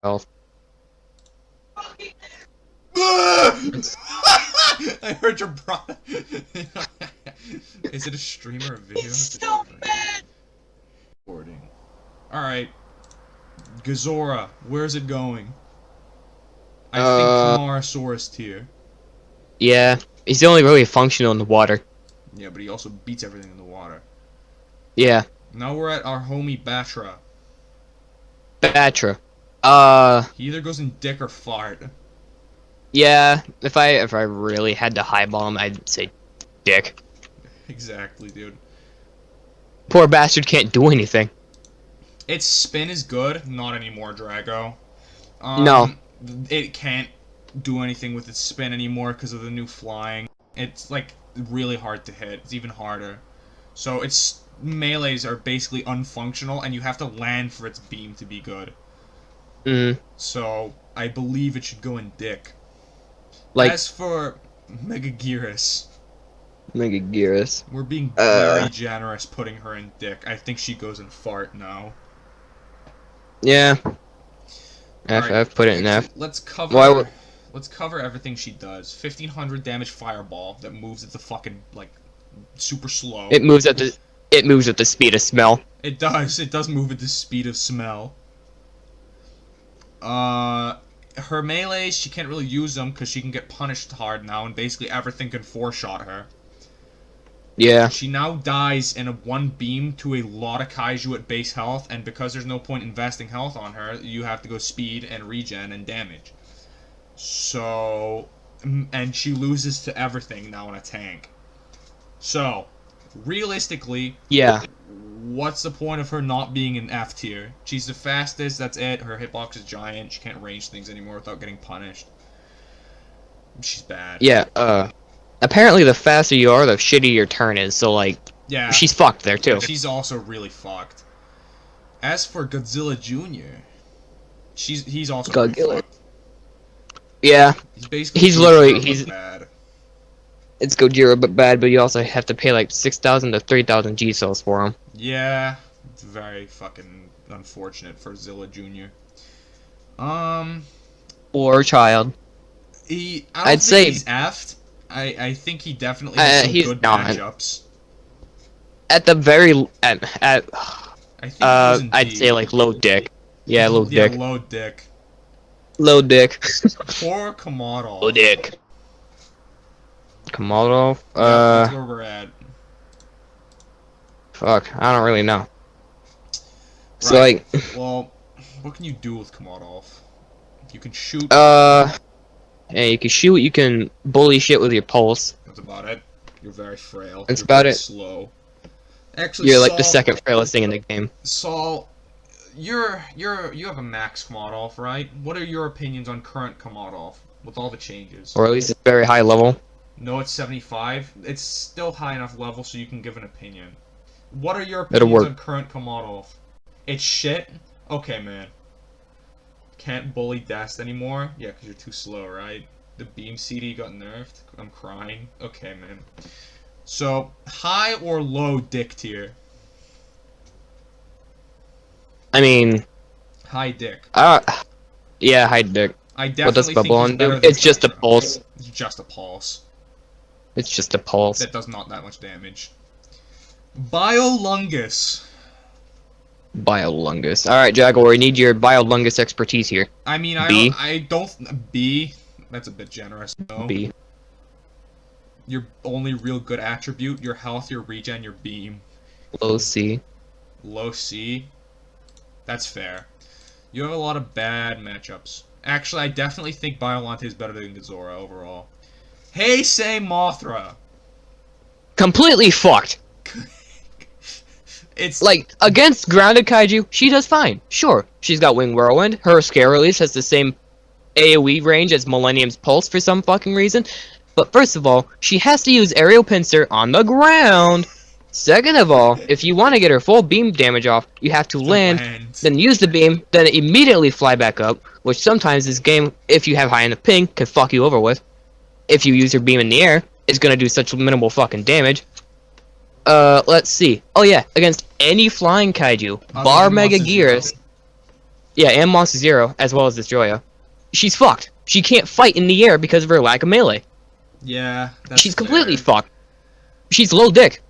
health. I heard your brother. Is it a stream or a video? So bad. Alright. Gezora, where's it going? I think Camarasaurus tier. Yeah, he's only really functional in the water. Yeah, but he also beats everything in the water. Yeah. Now we're at our homie Batra. Batra. He either goes in dick or fart. Yeah, if I really had to highball him, I'd say dick. Exactly, dude. Poor bastard can't do anything. Its spin is good, not anymore, Drago. No. It can't do anything with its spin anymore because of the new flying. It's, like, really hard to hit. It's even harder. So its melees are basically unfunctional, and you have to land for its beam to be good. So, I believe it should go in dick. Like, as for Megaguirus, Megaguirus. we're being very generous putting her in dick. I think she goes in fart now. Yeah. Right, I've put it in F. Let's cover everything she does. 1500 damage fireball that moves at the fucking like super slow. It moves at the speed of smell. It does. It does move at the speed of smell. Her melees, she can't really use them because she can get punished hard now, and basically everything can 4-shot her. Yeah. She now dies in a one beam to a lot of kaiju at base health, and because there's no point investing health on her, you have to go speed and regen and damage. So, and she loses to everything now in a tank. So, realistically, yeah. What's the point of her not being in F tier? She's the fastest, that's it. Her hitbox is giant. She can't range things anymore without getting punished. She's bad. Yeah, apparently the faster you are, the shittier your turn is, so like, yeah, she's fucked there too. She's also really fucked. As for Godzilla Jr., he's also really fucked. Yeah. He's literally bad. It's Gojira but bad, but you also have to pay like 6,000 to 3,000 G cells for him. Yeah, it's very fucking unfortunate for Zilla Jr. Poor child. I'd say he's effed. I think he definitely has some good matchups. At the very I'd say like low dick. Yeah, low dick. Yeah, low dick. Low dick. Poor Komodo. Low dick. Komodo. That's where we're at. Fuck, I don't really know. Right. So like, well, what can you do with Komodo? You can shoot. Yeah, you can shoot. You can bully shit with your pulse. That's about it. You're very frail. That's about it. Slow. Actually, you're Saul, like the second frailest thing in the game. Saul, you have a max Komodo, right? What are your opinions on current Komodo with all the changes? Or at least it's very high level. No, it's 75. It's still high enough level so you can give an opinion. What are your opinions on current Komodo? It's shit? Okay, man. Can't bully Dest anymore? Yeah, because you're too slow, right? The beam CD got nerfed? I'm crying. Okay, man. So, high or low dick tier? I mean... High dick. Yeah, high dick. I definitely what does Bubble think do? It's just a pulse. It's just a pulse. It's just a pulse. That does not that much damage. Biolungus. Biolungus. Alright, Jaguar, we need your Biolungus expertise here. I mean, B? I don't... B? That's a bit generous, no. B. Your only real good attribute, your health, your regen, your beam. Low C. Low C? That's fair. You have a lot of bad matchups. Actually, I definitely think Biolante is better than Gezora overall. Heisei Mothra! Completely fucked! It's like, against grounded kaiju, she does fine. Sure, she's got Wing Whirlwind, her scare release has the same AoE range as Millennium's Pulse for some fucking reason, but first of all, she has to use Aerial Pincer on the ground! Second of all, if you want to get her full beam damage off, you have to land, then use the beam, then immediately fly back up, which sometimes this game, if you have high enough ping, can fuck you over with. If you use your beam in the air, it's gonna do such minimal fucking damage. Let's see. Oh yeah, against any flying kaiju, bar Megaguirus. Yeah, and Monster Zero, as well as Destroya. She's fucked. She can't fight in the air because of her lack of melee. Yeah, that's She's completely fair. fucked. She's low dick.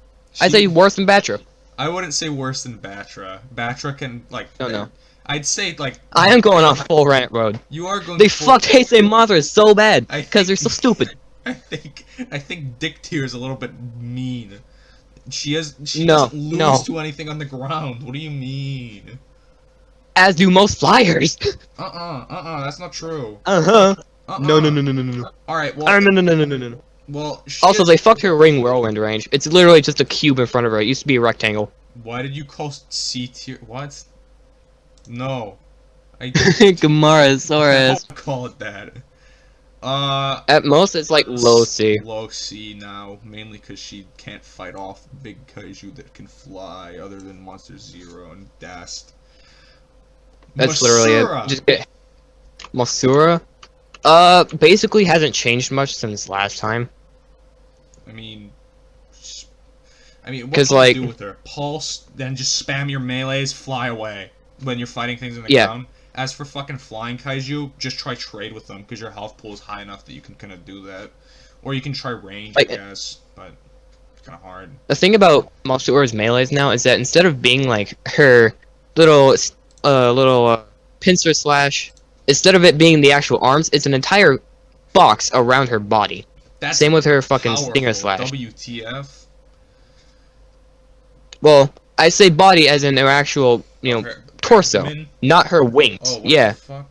I'd say worse than Batra. I wouldn't say worse than Batra. Batra can, like... No. I'd say, like... I am going on full rant road. You are going They fucked Heisei Mothra so bad, because they're so stupid. I think Dick Tier is a little bit mean. She doesn't lose to anything on the ground. What do you mean? As do most flyers. That's not true. No. Alright, well... No. Well, also, they fucked her ring whirlwind range. It's literally just a cube in front of her. It used to be a rectangle. Why did you call C tier? What? No. Gamarasaurus. Don't call it that. At most, it's like low C. Low C now, mainly because she can't fight off big kaiju that can fly, other than Monster Zero and Dast. That's literally it. Just get Masura. Basically hasn't changed much since last time. I mean, what can you do with her? Pulse, then just spam your melees, fly away when you're fighting things in the ground. As for fucking flying kaiju, just try trade with them, because your health pool is high enough that you can kind of do that. Or you can try range, I guess, but it's kind of hard. The thing about Masura's melees now is that instead of being like her little pincer slash, instead of it being the actual arms, it's an entire box around her body. Same with her fucking stinger slash. WTF? Well, I say body as in her actual, torso, not her wings. Oh, yeah. The fuck?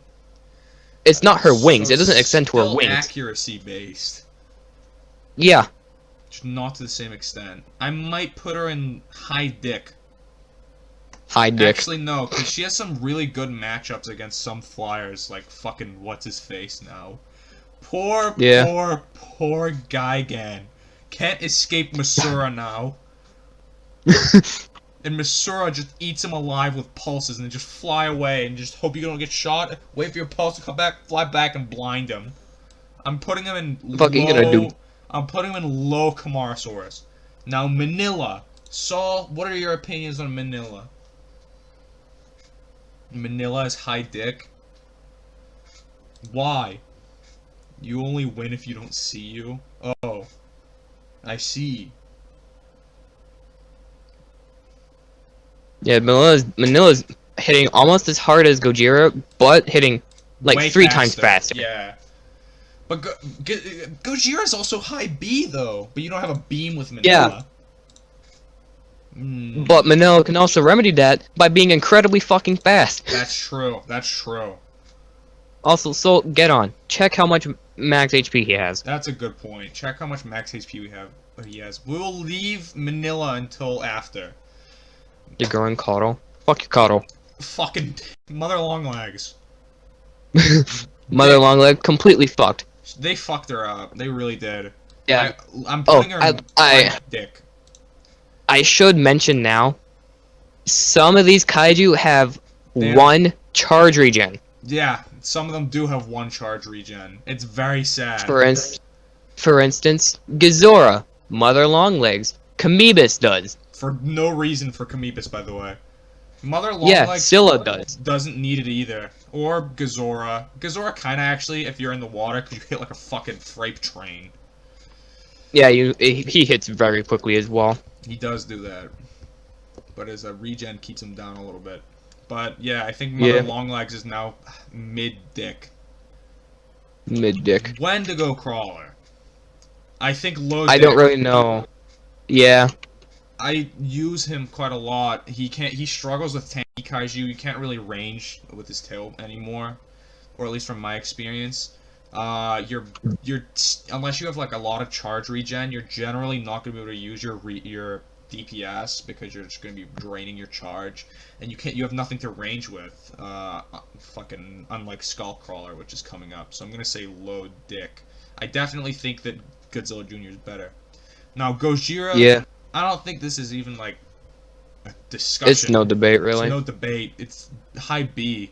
It's not her wings. It doesn't extend to her wings. Accuracy based. Yeah. Just not to the same extent. I might put her in high dick. High dick. Actually, no, because she has some really good matchups against some flyers, like fucking what's his face now. Poor Gigan. Can't escape Masura now. And Masura just eats him alive with pulses and then just fly away and just hope you don't get shot. Wait for your pulse to come back, fly back, and blind him. I'm putting him in I'm putting him in low Camarasaurus. Now Manila. Saul, what are your opinions on Manila? Manila is high dick. Why? You only win if you don't see you? Oh. I see. Yeah, Manila's hitting almost as hard as Gojira, but hitting like way 3 times faster. Yeah. But Gojira's also high B though, but you don't have a beam with Manila. Yeah. But Manila can also remedy that by being incredibly fucking fast. That's true. That's true. Also, so get on. Check how much max HP he has. That's a good point. Check how much max HP he has. We'll leave Manila until after. You're growing Caudal. Fuck your Caudal. Fucking Mother Longlegs. Mother Longleg completely fucked. They fucked her up. They really did. Yeah. I'm putting her in dick. I should mention now, some of these kaiju have one charge regen. Yeah, some of them do have one charge regen. It's very sad. For instance, Gezora, Mother Longlegs, Camibus does. For no reason for Camibus, by the way. Mother Longlegs Scilla doesn't need it either. Or Gezora. Gezora kinda actually, if you're in the water, because you hit like a fucking freight train. Yeah, he hits very quickly as well. He does do that. But his regen keeps him down a little bit. But yeah, I think Mother Longlegs is now mid-dick. Mid-dick. Wendigo Crawler. I think low I don't really know. Yeah. I use him quite a lot. He struggles with tanky kaiju. You can't really range with his tail anymore. Or at least from my experience. Unless you have like a lot of charge regen, you're generally not going to be able to use your DPS because you're just going to be draining your charge, and you have nothing to range with. Fucking unlike Skullcrawler, which is coming up. So I'm going to say low dick. I definitely think that Godzilla Jr. is better. Now Gojira, yeah. I don't think this is even like a discussion. It's no debate really. It's no debate. It's high B.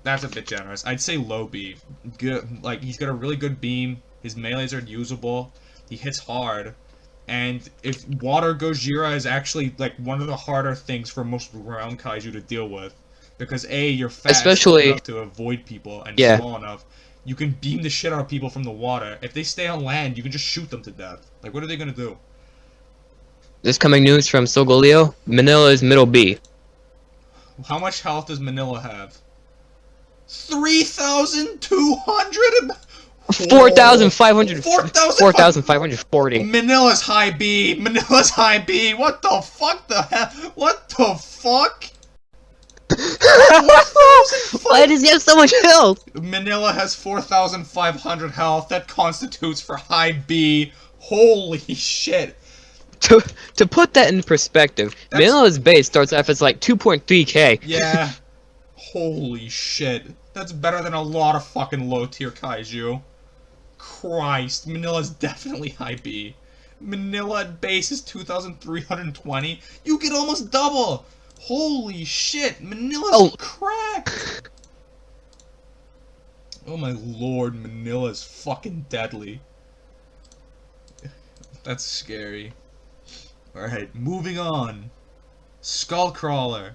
That's a bit generous. I'd say low B. Good, like he's got a really good beam. His melees are usable. He hits hard. And if Water Gojira is actually like one of the harder things for most ground kaiju to deal with, Because A, you're fast Especially enough to avoid people and yeah. small enough. You can beam the shit out of people from the water. If they stay on land, you can just shoot them to death. Like, what are they gonna do? This coming news from Sogolio. Manila is middle B. How much health does Manila have? 3,200. 4,500. 4,540. Manila's high B. Manila's high B. What the fuck? The hell? What the fuck? Why does he have so much health? Manila has 4,500 health. That constitutes for high B. Holy shit. To put that in perspective, Manila's base starts off as like 2.3k. Yeah. Holy shit. That's better than a lot of fucking low tier kaiju. Christ. Manila's definitely high B. Manila at base is 2,320. You get almost double. Holy shit, Manila's crack! Oh my lord, Manila's fucking deadly. That's scary. Alright, moving on. Skullcrawler.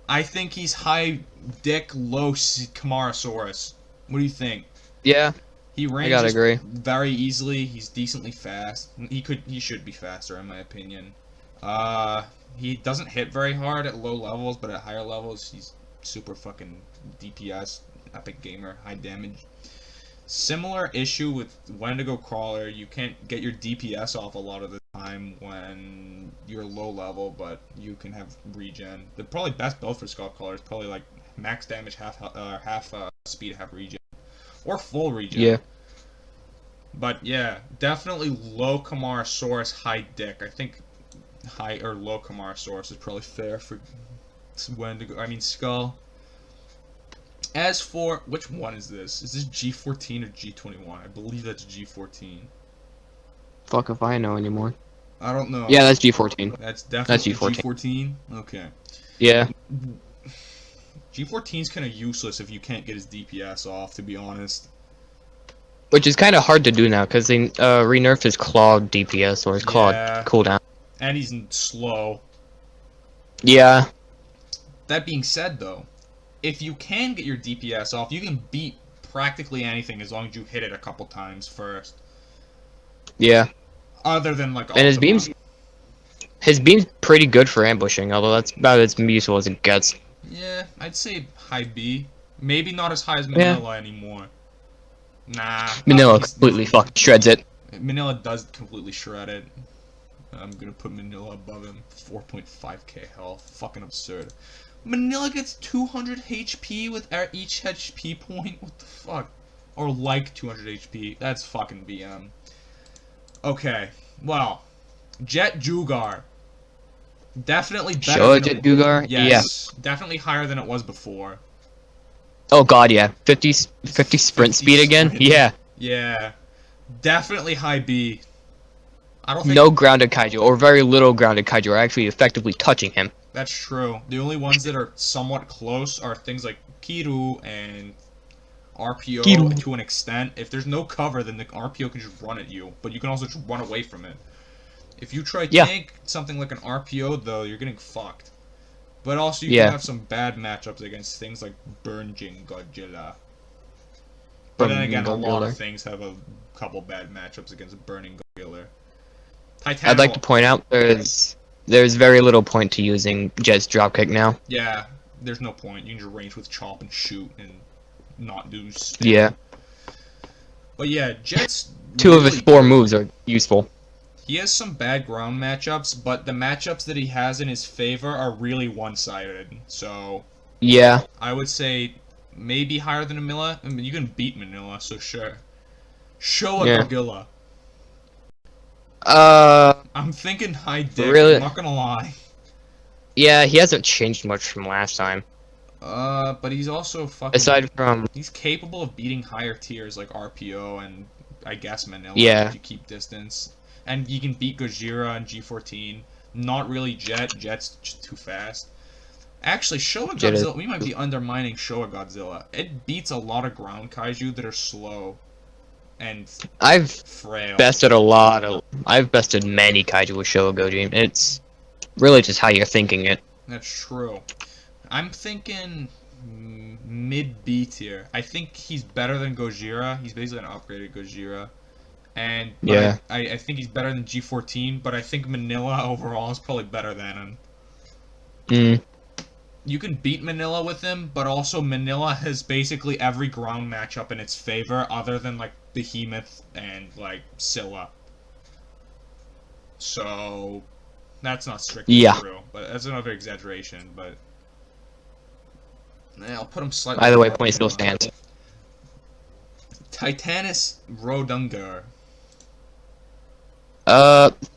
I think he's high dick, low Camarasaurus. What do you think? Yeah. He ranges very easily, he's decently fast. He should be faster in my opinion. He doesn't hit very hard at low levels, but at higher levels, he's super fucking DPS, epic gamer, high damage. Similar issue with Wendigo Crawler, you can't get your DPS off a lot of the time when you're low level, but you can have regen. The probably best build for Skullcrawler is probably like max damage, half speed, half regen, or full regen. Yeah. But yeah, definitely low Camarasaurus, high dick. I think high or low Camarasaurus is probably fair for Wendigo. I mean Skull. As for which one is this? Is this G14 or G21? I believe that's G14. Fuck if I know anymore. I don't know. Yeah, that's G14. That's definitely G14. G14. Okay. Yeah. G14's kind of useless if you can't get his DPS off, to be honest. Which is kind of hard to do now, because they re-nerfed his claw DPS, or his claw cooldown. And he's slow. Yeah. That being said, though, if you can get your DPS off, you can beat practically anything as long as you hit it a couple times first. Yeah. Other than, like, and his beam's pretty good for ambushing, although that's about as useful as it gets. Yeah, I'd say high B. Maybe not as high as Manila anymore. Nah. Manila completely fucking shreds it. Manila does completely shred it. I'm gonna put Manila above him. 4.5k health. Fucking absurd. Manila gets 200 HP with each HP point? What the fuck? Or like 200 HP. That's fucking BM. Okay. Well. Jet Jugar. Definitely better Showa Jet Jugar? Yes. Yeah. Definitely higher than it was before. Oh god, yeah. 50 sprint speed again? Yeah. Yeah. Definitely high B. I don't think no grounded kaiju, or very little grounded kaiju, are actually effectively touching him. That's true. The only ones that are somewhat close are things like Kiryu and RPO to an extent. If there's no cover, then the RPO can just run at you, but you can also just run away from it. If you try tank something like an RPO, though, you're getting fucked. But also, you can have some bad matchups against things like Shin Godzilla. But then again, a lot of things have a couple bad matchups against Burning Godzilla. I'd like to point out there's very little point to using Jet's dropkick now. Yeah, there's no point. You can just range with chop and shoot and not do spam. Yeah. But yeah, Jet's two of his 4 moves are useful. He has some bad ground matchups, but the matchups that he has in his favor are really one-sided. So yeah, I would say maybe higher than Manila. I mean, you can beat Manila, so sure. Showa Ghidorah. I'm thinking high dick. Really? I'm not gonna lie. Yeah, he hasn't changed much from last time. But he's also fucking. Aside from, he's capable of beating higher tiers like RPO and I guess Manila. Yeah. If you keep distance. And you can beat Gezora and G14. Not really Jet. Jet's just too fast. Actually, Showa Godzilla, we might be undermining Showa Godzilla. It beats a lot of ground kaiju that are slow and frail. I've bested many kaiju with Showa Goji. It's really just how you're thinking it. That's true. I'm thinking mid B tier. I think he's better than Gojira. He's basically an upgraded Gojira. I think he's better than G14, but I think Manila overall is probably better than him. You can beat Manila with him, but also Manila has basically every ground matchup in its favor other than, like, Behemoth and, like, Scilla. So, that's not strictly true, but that's another exaggeration, but... I'll put him slightly... By the way, point still stands. Titanosaurus Rodan.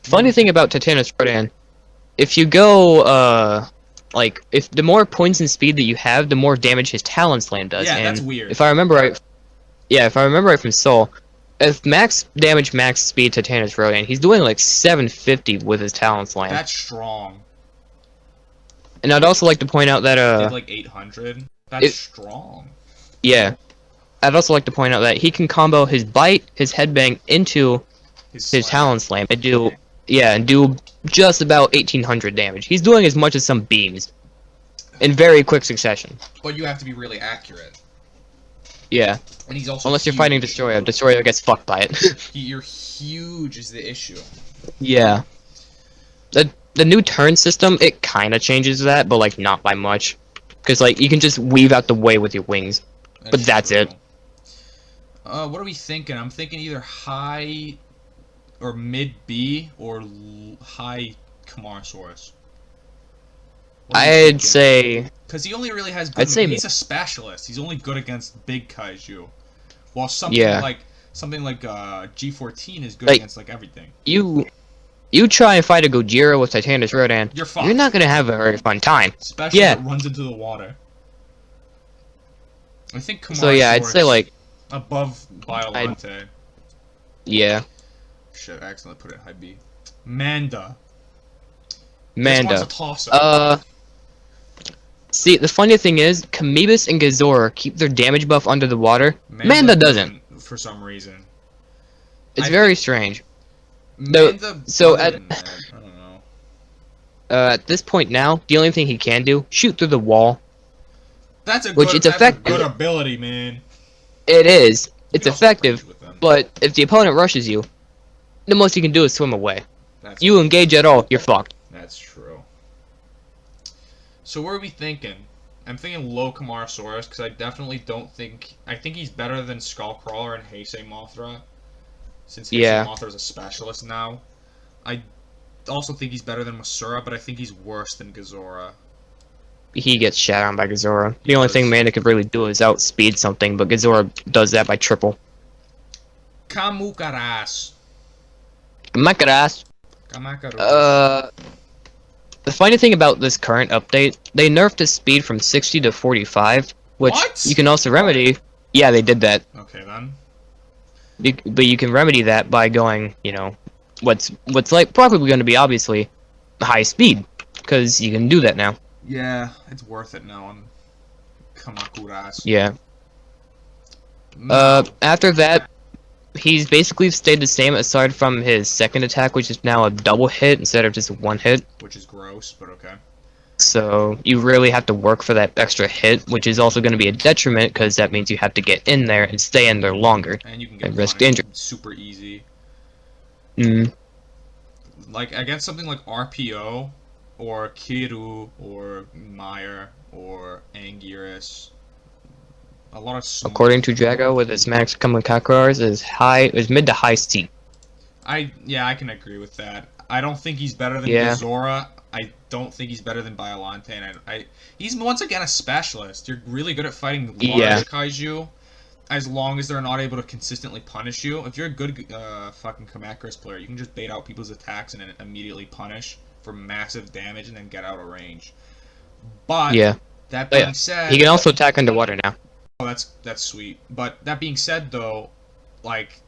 Funny thing about Titanosaurus Rodan, if you go, like, if the more points and speed that you have, the more damage his Talon Slam does. Yeah, and that's weird. If I remember right from Soul, if max damage, max speed Titanosaurus Rodan, he's doing like 750 with his Talon Slam. That's strong. And I'd also like to point out that, did like 800? That's strong. Yeah. I'd also like to point out that he can combo his Bite, his Headbang into his Talon Slam and do just about 1800 damage. He's doing as much as some beams in very quick succession. But you have to be really accurate. Yeah. And he's also unless you're fighting Destroyer. Destroyer gets fucked by it. You're huge is the issue. Yeah. The new turn system, it kind of changes that, but like not by much. Because like you can just weave out the way with your wings. But that's it. What are we thinking? I'm thinking either high or mid B or high Camarasaurus. I'd say... Because he only really has good... He's a specialist. He's only good against big Kaiju. While something like G14 is good against like everything. You try and fight a Gojira with Titanosaurus Rodan, you're not gonna have a very fun time. Especially if it runs into the water. I think Camarasaurus... So yeah, I'd say like... above Biolante. Yeah. Shit, I accidentally put it high B. Manda. Manda. This one's a toss-up. See, the funny thing is, Camibus and Gezora keep their damage buff under the water. Manda doesn't. For some reason. It's very strange. Manda so I don't know. At this point now, the only thing he can do, shoot through the wall. That's a that's a good ability, man. It is. It's effective, but if the opponent rushes you, the most you can do is swim away. You engage at all, you're fucked. That's true. So what are we thinking? I'm thinking low Camarasaurus, because I definitely don't think... I think he's better than Skullcrawler and Heisei Mothra. Since Heisei Mothra is a specialist now. I also think he's better than Masura, but I think he's worse than Gezora. He gets shat on by Gezora. The only thing Manda could really do is outspeed something, but Gezora does that by triple. Kamakaras. Kamakaras. The funny thing about this current update, they nerfed his speed from 60 to 45, which you can also remedy. Yeah, they did that. Okay, then. But you can remedy that by going, you know, what's like probably going to be obviously high speed, because you can do that now. Yeah, it's worth it now on Kamakuras. Yeah. After that, he's basically stayed the same aside from his second attack, which is now a double hit instead of just one hit. Which is gross, but okay. So you really have to work for that extra hit, which is also going to be a detriment because that means you have to get in there and stay in there longer. And you can get risk injury. Super easy. Mm. Like against something like RPO, or Kiryu, or Meyer, or Anguirus. A lot of according to Drago, with its max Kamikakuras is mid to high C. I can agree with that. I don't think he's better than Gezora. I don't think he's better than Biolante, and he's once again a specialist. You're really good at fighting large Kaiju, as long as they're not able to consistently punish you. If you're a good fucking Kamakaras player, you can just bait out people's attacks and then immediately punish for massive damage and then get out of range. But that being said, he can also attack underwater now. Oh, that's sweet. But that being said, though, like,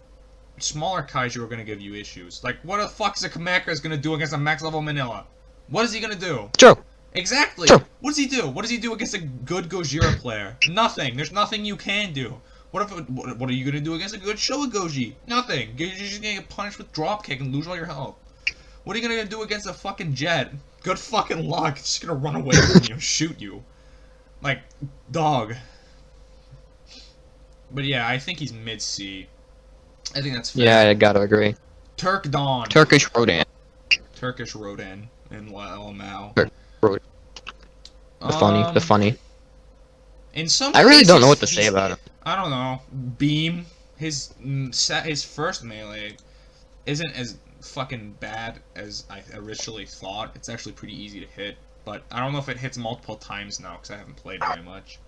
smaller Kaiju are gonna give you issues. Like, what the fuck is a Kamakaras gonna do against a max level Manila? What is he gonna do? True. Exactly. True. What does he do? What does he do against a good Gojira player? Nothing. There's nothing you can do. What are you gonna do against a good Showa Goji? Nothing. You're just gonna get punished with dropkick and lose all your health. What are you gonna do against a fucking Jet? Good fucking luck. It's just gonna run away from you and shoot you. Like, dog. But yeah, I think he's mid-C. I think that's fair. Yeah, I gotta agree. Turk Dawn. Turkish Rodan. Turkish Rodan and Lao. Rodan. The funny. In some I really cases, don't know what to say about him. I don't know. Beam. His first melee isn't as fucking bad as I originally thought. It's actually pretty easy to hit, but I don't know if it hits multiple times now because I haven't played very much.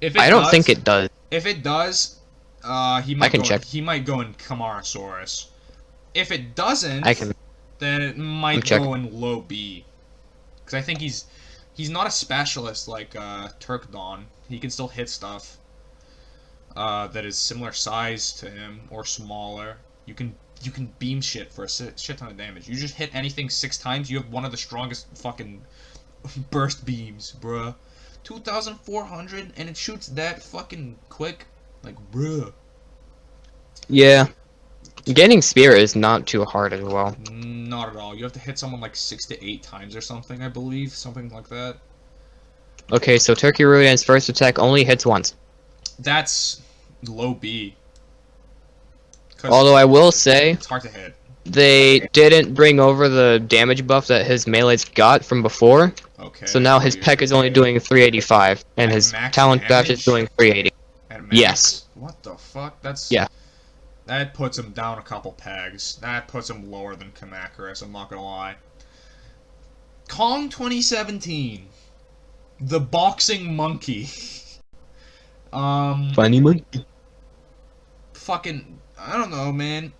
I don't think it does. If it does, he might go in Camarasaurus. If it doesn't, then it might go in low B. Because I think he's not a specialist like Turk Dawn. He can still hit stuff that is similar size to him or smaller. You can beam shit for a shit ton of damage. You just hit anything 6 times, you have one of the strongest fucking burst beams, bruh. 2,400 and it shoots that fucking quick, like, bruh. Yeah. Getting Spear is not too hard as well. Not at all. You have to hit someone like 6 to 8 times or something, I believe. Something like that. Okay, so Turkey Rodan's first attack only hits once. That's low B. Although I will say, it's hard to hit. They didn't bring over the damage buff that his melee's got from before. Okay. So now his Peck is only doing 385, and his talent dash is doing 380. Yes. What the fuck? That's... Yeah. That puts him down a couple pegs. That puts him lower than Camacurus, I'm not gonna lie. Kong 2017. The Boxing Monkey. Funny monkey. Fucking... I don't know, man.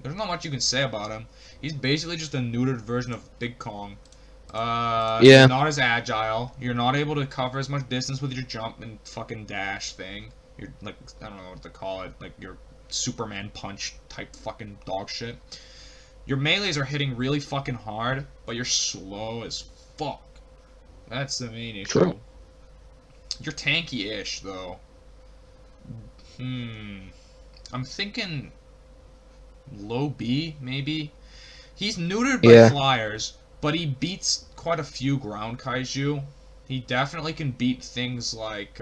There's not much you can say about him. He's basically just a neutered version of Big Kong. Yeah. You're not as agile. You're not able to cover as much distance with your jump and fucking dash thing. You're like, I don't know what to call it, like your Superman punch type fucking dog shit. Your melees are hitting really fucking hard, but you're slow as fuck. That's the main issue. True. You're tanky-ish, though. I'm thinking low B, maybe? He's neutered by flyers, but he beats quite a few ground kaiju. He definitely can beat things like,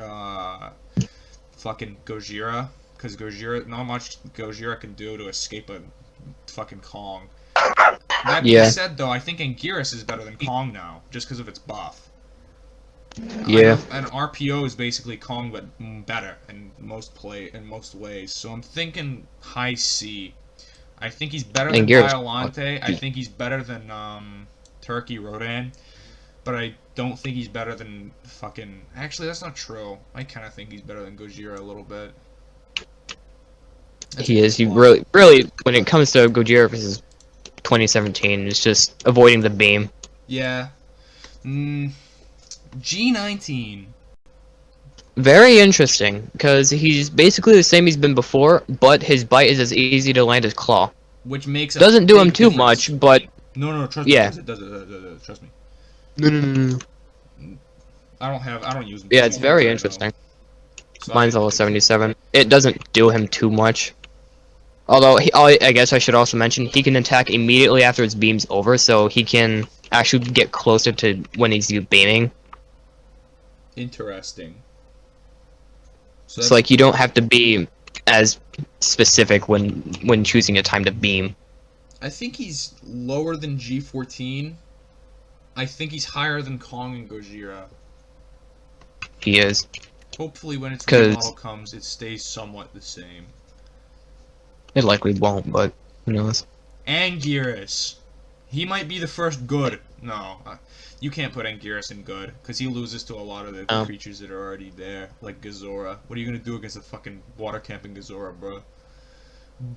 fucking Gojira, because Gojira, not much Gojira can do to escape a fucking Kong. That being said, though, I think Anguirus is better than Kong now, just because of its buff. Yeah. And RPO is basically Kong, but better in most ways. So I'm thinking high C. I think he's better than Biolante. I think he's better than Turkey Rodan. But I don't think he's better than fucking... Actually, that's not true. I kind of think he's better than Gojira a little bit. He is. He really, when it comes to Gojira versus 2017, it's just avoiding the beam. Yeah. G19. Very interesting, because he's basically the same he's been before, but his bite is as easy to land as claw. Which makes doesn't do him too much, but no, trust me. It does. Trust me. No. I don't use them. Yeah, it's very interesting. So mine's level 77. It doesn't do him too much. Although, I guess I should also mention, he can attack immediately after his beam's over, so he can actually get closer to when he's beaming. Interesting. So it's like you don't have to be as specific when choosing a time to beam. I think he's lower than G14. I think he's higher than Kong and Gojira. He is. Hopefully when its new model comes, it stays somewhat the same. It likely won't, but who knows. Anguirus. He might be the first good. No, you can't put Anguirus in good, because he loses to a lot of the creatures that are already there, like Gezora. What are you going to do against a fucking water camping Gezora, bro?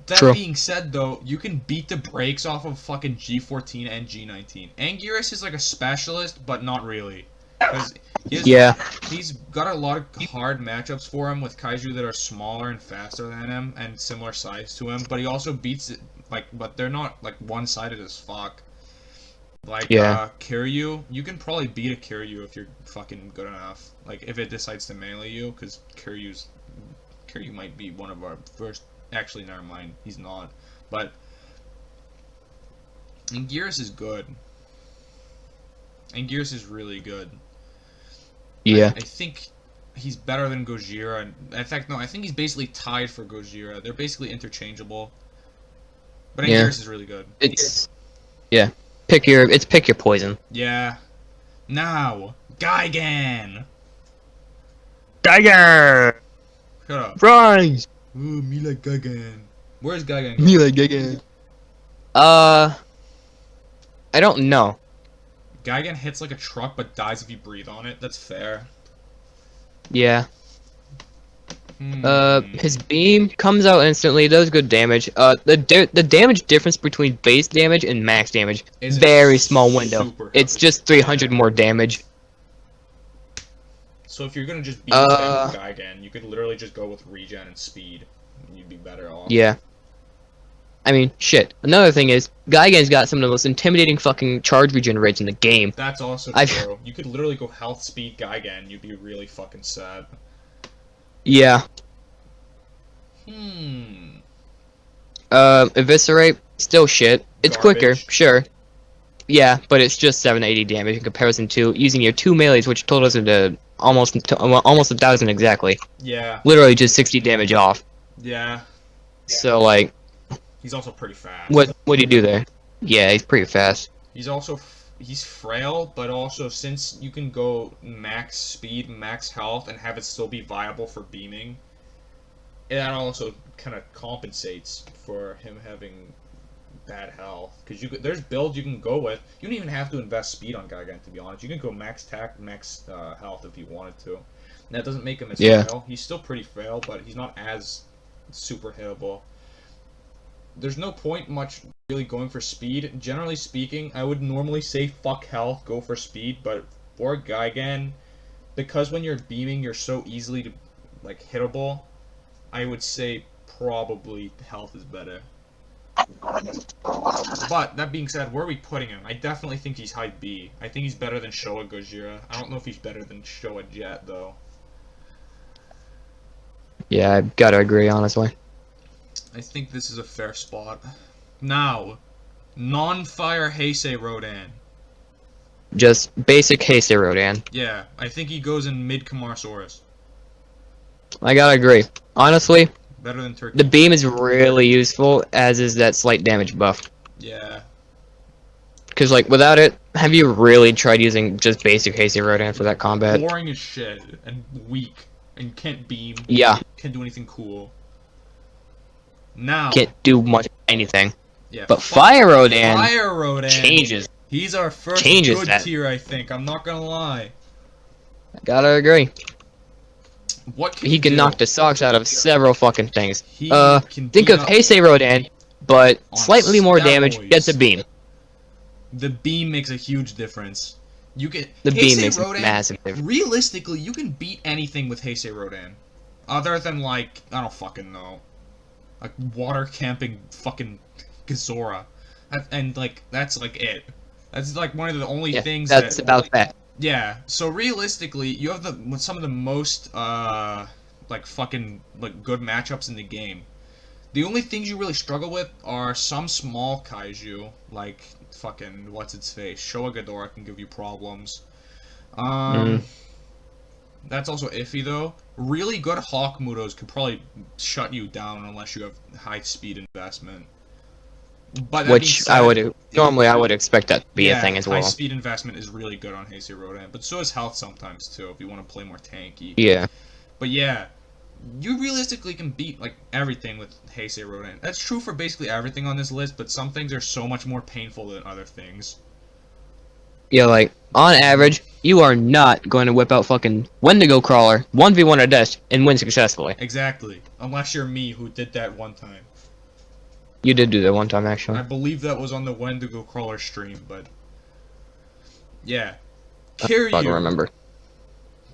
That being said, though, you can beat the brakes off of fucking G14 and G19. Anguirus is like a specialist, but not really. Because he's got a lot of hard matchups for him with kaiju that are smaller and faster than him and similar size to him, but he also beats it, like, but they're not, like, one-sided as fuck. Like, Kiryu, you can probably beat a Kiryu if you're fucking good enough. Like, if it decides to melee you, because Kiryu might be one of our first... Actually, never mind. He's not. But... Anguirus is good. Anguirus is really good. Yeah. I think he's better than Gojira. And in fact, no, I think he's basically tied for Gojira. They're basically interchangeable. But Anguirus is really good. Yeah. Pick your poison. Yeah. Now, Gigan! Gigan! Shut up. Rise! Ooh, me like Gigan. Where's Gigan? Me like Gigan. I don't know. Gigan hits like a truck but dies if you breathe on it. That's fair. Yeah. His beam comes out instantly, does good damage. The damage difference between base damage and max damage is very small window. It's just 300 more damage. So if you're gonna just beat Gigan, you could literally just go with regen and speed. And you'd be better off. Yeah. I mean, shit. Another thing is, Gigan's got some of the most intimidating fucking charge regen rates in the game. That's also true. You could literally go health, speed, Gigan, you'd be really fucking sad. Yeah. Eviscerate, still shit. It's quicker, sure. Yeah, but it's just 780 damage in comparison to using your 2 melees, which totals into almost 1,000 exactly. Yeah. Literally just 60 damage off. Yeah. So, like... He's also pretty fast. What do you do there? Yeah, he's pretty fast. He's also... He's frail, but also since you can go max speed, max health, and have it still be viable for beaming, that also kind of compensates for him having bad health. Because there's builds you can go with. You don't even have to invest speed on Gigan, to be honest. You can go max attack, max health if you wanted to. And that doesn't make him as frail. He's still pretty frail, but he's not as super hittable. There's no point much really going for speed. Generally speaking, I would normally say fuck health, go for speed, but for Gigan, because when you're beaming you're so easily like hittable, I would say probably health is better. But that being said, where are we putting him? I definitely think he's high B. I think he's better than Showa Gojira. I don't know if he's better than Showa Jet though. Yeah, I've gotta agree honestly. I think this is a fair spot. Now, non-fire Heisei Rodan. Just basic Heisei Rodan. Yeah, I think he goes in mid Camarasaurus. I gotta agree. Honestly, better than Turkey. The beam is really useful, as is that slight damage buff. Yeah. Because, like, without it, have you really tried using just basic Heisei Rodan for that combat? Boring as shit, and weak, and can't beam. Yeah. Can't do anything cool. Now. Can't do much anything. Yeah. But Fire Rodan changes. He's our first good tier, I think. I'm not gonna lie. I gotta agree. What can he can knock the socks out of several fucking things. Think of Heisei Rodan, but slightly more damage, gets a beam. The beam makes a huge difference. You can the beam makes a massive difference. Realistically, you can beat anything with Heisei Rodan. Other than, like, I don't fucking know. Like, water camping fucking Gezora. And, like, that's, like, it. That's, like, one of the only things that's about that. Yeah, so realistically, you have some of the most, like, fucking, like, good matchups in the game. The only things you really struggle with are some small Kaiju, like, fucking, what's-its-face, Showa Ghidorah can give you problems. That's also iffy, though. Really good Hawkmutos could probably shut you down unless you have high speed investment. But which said, I would expect that to be a thing as well. High speed investment is really good on Heisei Rodan, but so is health sometimes too if you want to play more tanky. Yeah. But yeah, you realistically can beat like everything with Heisei Rodan. That's true for basically everything on this list, but some things are so much more painful than other things. Yeah, like on average, you are not going to whip out fucking Wendigo Crawler 1v1 at death and win successfully. Exactly, unless you're me who did that one time. You did do that one time, actually. I believe that was on the Wendigo Crawler stream, but... Yeah. Kiryu. I don't remember.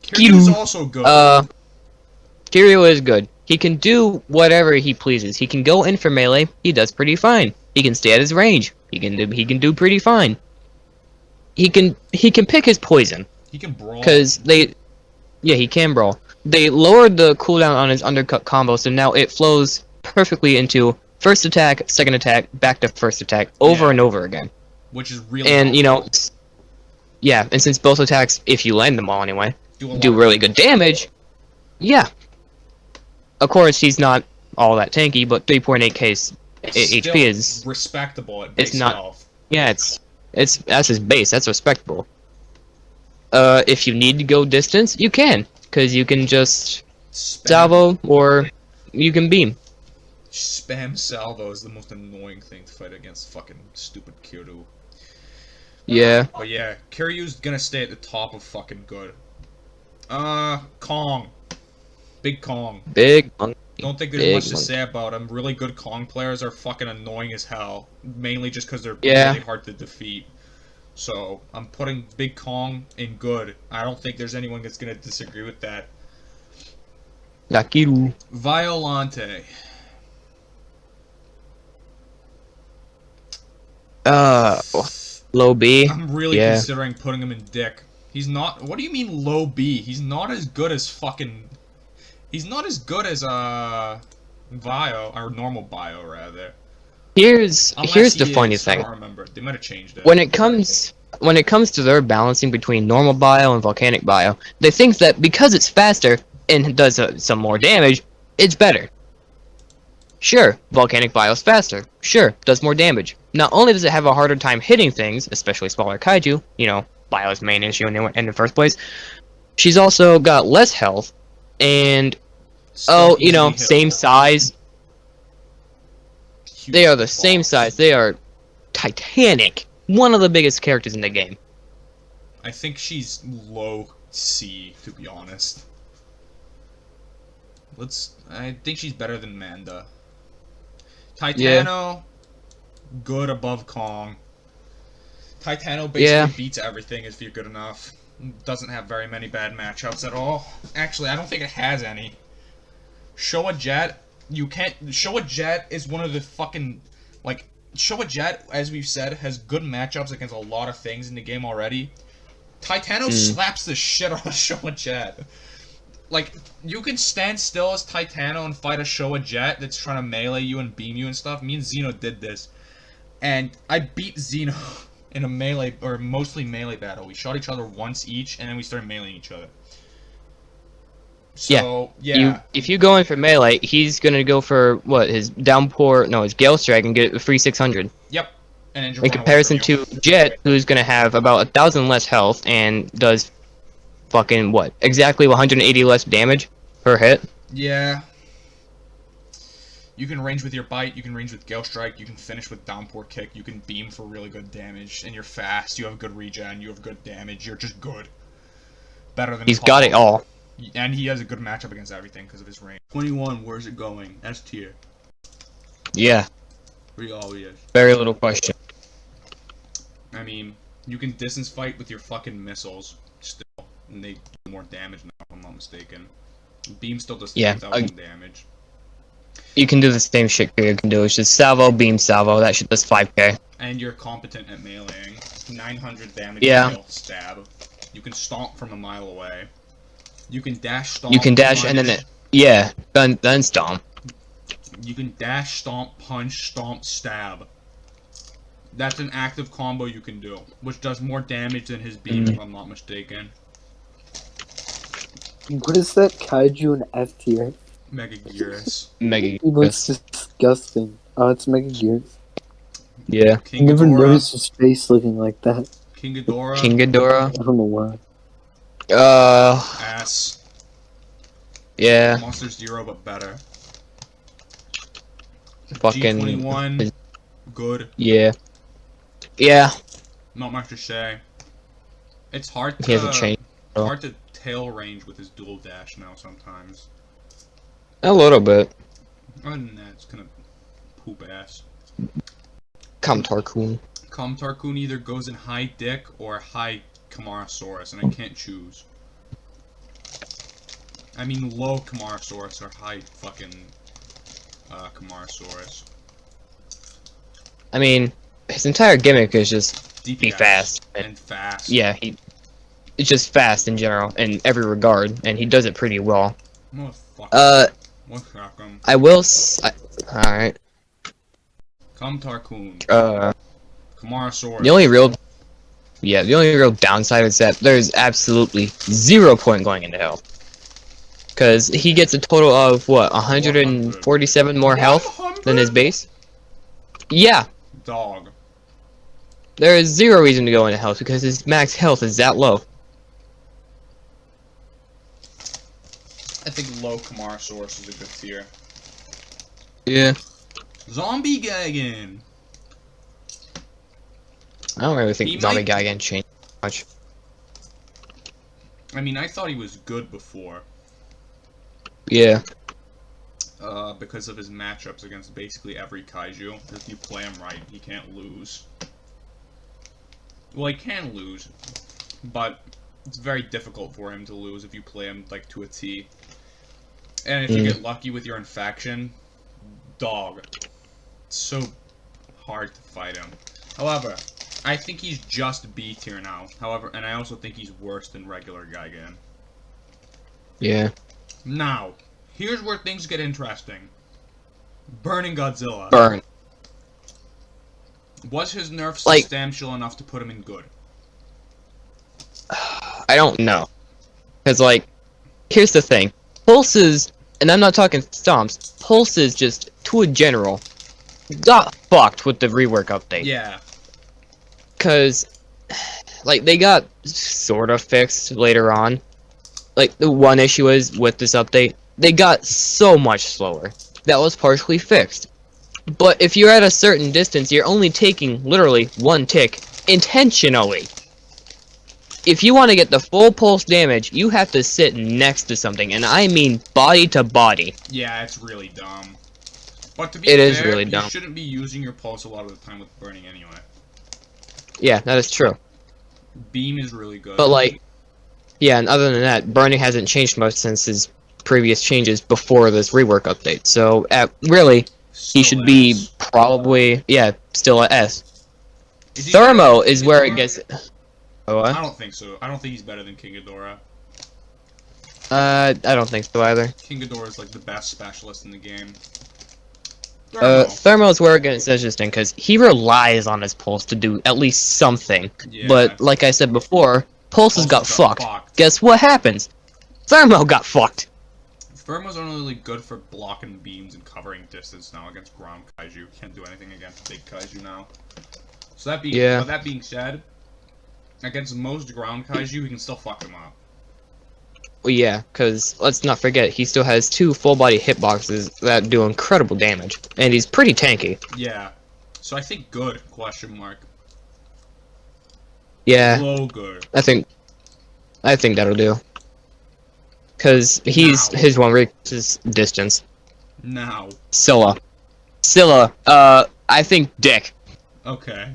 Kiryu's also good. Kiryu is good. He can do whatever he pleases. He can go in for melee. He does pretty fine. He can stay at his range. He can do pretty fine. He can pick his poison. He can brawl. Yeah, he can brawl. They lowered the cooldown on his undercut combo, so now it flows perfectly into first attack, second attack, back to first attack, over and over again. Which is really and, you know, yeah, and since both attacks, if you land them all anyway, do really good damage, yeah. Of course, he's not all that tanky, but 3.8k HP is respectable at base it's not. health. Yeah, that's his base. That's respectable. If you need to go distance, you can, because you can just salvo or you can beam. Spam salvo is the most annoying thing to fight against fucking stupid Kiryu. Yeah. But yeah, Kiryu's gonna stay at the top of fucking good. Kong. Big Kong. Big monkey. Don't think there's much to say about him. Really good Kong players are fucking annoying as hell. Mainly just because they're really hard to defeat. So, I'm putting Big Kong in good. I don't think there's anyone that's gonna disagree with that. Nakiru. Violante. Low B. I'm really considering putting him in Dick. He's not. What do you mean low B? He's not as good as fucking. He's not as good as Bio or normal Bio rather. Here's the funny thing. I don't remember. They might have changed it. When it comes to their balancing between normal bio and volcanic bio, they think that because it's faster and does some more damage, it's better. Sure, volcanic bio's faster. Sure, does more damage. Not only does it have a harder time hitting things, especially smaller kaiju, you know, bio's main issue in the first place, she's also got less health, and, you know, same size. They are the same size. They are titanic. One of the biggest characters in the game. I think she's low C, to be honest. I think she's better than Manda. Titano, good above Kong. Titano basically beats everything if you're good enough. Doesn't have very many bad matchups at all. Actually, I don't think it has any. Showa Jet, Showa Jet is one of the fucking, like, Showa Jet, as we've said, has good matchups against a lot of things in the game already. Titano slaps the shit out of Showa Jet. Like, you can stand still as Titano and fight a Showa Jet that's trying to melee you and beam you and stuff. Me and Zeno did this. And I beat Zeno in a melee, or mostly melee battle. We shot each other once each, and then we started meleeing each other. So, yeah. If you go in for melee, he's gonna go for, what, his downpour, no, his Gale Strike and get a free 600. Yep. And then in comparison to Jet, who's gonna have about 1,000 less health and does fucking, what, exactly 180 less damage per hit? Yeah. You can range with your bite, you can range with Gale Strike, you can finish with Downpour Kick, you can beam for really good damage, and you're fast, you have good regen, you have good damage, you're just good. Better than He's got it all. And he has a good matchup against everything because of his range. 21, where's it going? S tier. Yeah. Yes. Very little question. I mean, you can distance fight with your fucking missiles still, and they do more damage now, if I'm not mistaken. Beam still does 3,000 damage. You can do the same shit Kiryu can do. It's just salvo, beam, salvo. That shit does 5k. And you're competent at meleeing. 900 damage. Stab. You can stomp from a mile away. You can dash, stomp. You can dash, punch. And then then stomp. You can dash, stomp, punch, stomp, stab. That's an active combo you can do, which does more damage than his beam, if I'm not mistaken. What is that kaiju in F tier? Megagearus. It looks disgusting. Oh, it's Megagearus. Yeah. I never noticed his face looking like that. King Ghidorah. I don't know why. Ass. Yeah. Monster Zero, but better. Fucking. G21. Good. Yeah. Yeah. Not much to say. It's hard to. He hasn't changed. Hard to tail range with his dual dash now sometimes. A little bit. Other than that, it's kind of poop ass. Kamtar-kun. Kamtar-kun either goes in high dick or high Camarasaurus, and I can't choose. I mean low Camarasaurus or high fucking Camarasaurus. I mean, his entire gimmick is just DPS be fast. And fast. Yeah, it's just fast in general, in every regard, and he does it pretty well. I will alright. Kamtar-kun. Camarasaurus. Camarasaurus. The yeah, the only real downside is that there's absolutely 0 point going into hell. Because he gets a total of, what, 147 more health than his base? Yeah. Dog. There is 0 reason to go into health because his max health is that low. I think low Camarasaurus is a good tier. Yeah. Zombie Gigan. I don't really think Zombie Gigan changed much. I mean, I thought he was good before. Yeah. Because of his matchups against basically every kaiju. If you play him right, he can't lose. Well, he can lose, but it's very difficult for him to lose if you play him, like, to a T. And if you get lucky with your infection, dog. It's so hard to fight him. However, I think he's just B tier now. However, and I also think he's worse than regular Gigan. Yeah. Now, here's where things get interesting. Burning Godzilla. Burn. Was his nerf substantial enough to put him in good? I don't know. Because, like, here's the thing. Pulses, and I'm not talking stomps, Pulses just, to a general, got fucked with the rework update. Yeah. Because, like, they got sort of fixed later on. Like, the one issue is, with this update, they got so much slower. That was partially fixed. But if you're at a certain distance, you're only taking, literally, 1 tick, intentionally. If you want to get the full pulse damage, you have to sit next to something, and I mean body to body. Yeah, it's really dumb. But to be fair, is really dumb. You shouldn't be using your pulse a lot of the time with burning anyway. Yeah, that is true. Beam is really good. But, like, yeah, and other than that, burning hasn't changed much since his previous changes before this rework update. So, really, he should be probably, yeah, still at S. Thermo is where it gets... Oh, what? I don't think so. I don't think he's better than King Ghidorah. I don't think so either. King Ghidorah is like the best specialist in the game. Thermo is where it gets interesting because he relies on his pulse to do at least something. Yeah. But like I said before, pulses got fucked. Guess what happens? Thermo got fucked. Thermo's only really good for blocking beams and covering distance now against ground kaiju. Can't do anything against big kaiju now. So that being said, against most ground kaiju, he can still fuck them up. Well, yeah, because let's not forget, he still has 2 full-body hitboxes that do incredible damage, and he's pretty tanky. Yeah. So I think good, question mark. Yeah. Low good. I think that'll do. Because his one weakness is distance. Now. Scilla, I think dick. Okay.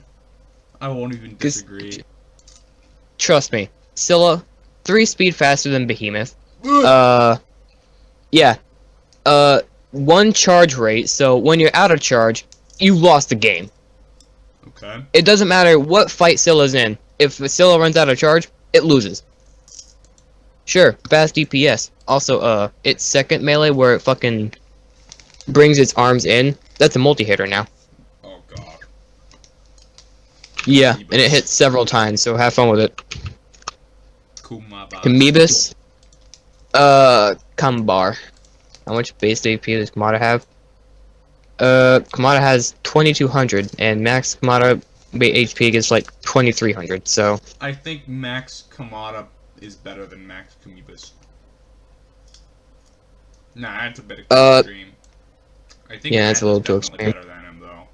I won't even disagree. Trust me, Scilla, 3 speed faster than Behemoth. Yeah. 1 charge rate, so when you're out of charge, you lost the game. Okay. It doesn't matter what fight Scylla's in. If Scilla runs out of charge, it loses. Sure, fast DPS. Also, its second melee where it fucking brings its arms in, that's a multi-hitter now. Oh god. Yeah, and it hits several times, so have fun with it. Camibus. Kamgar. How much base AP does Kamada have? Kamada has 2200, and max Kamada HP gets like 2300, so... I think max Kamada is better than max Camibus. Nah, that's a bit extreme. I think yeah, it's a little too extreme. Better than him, though.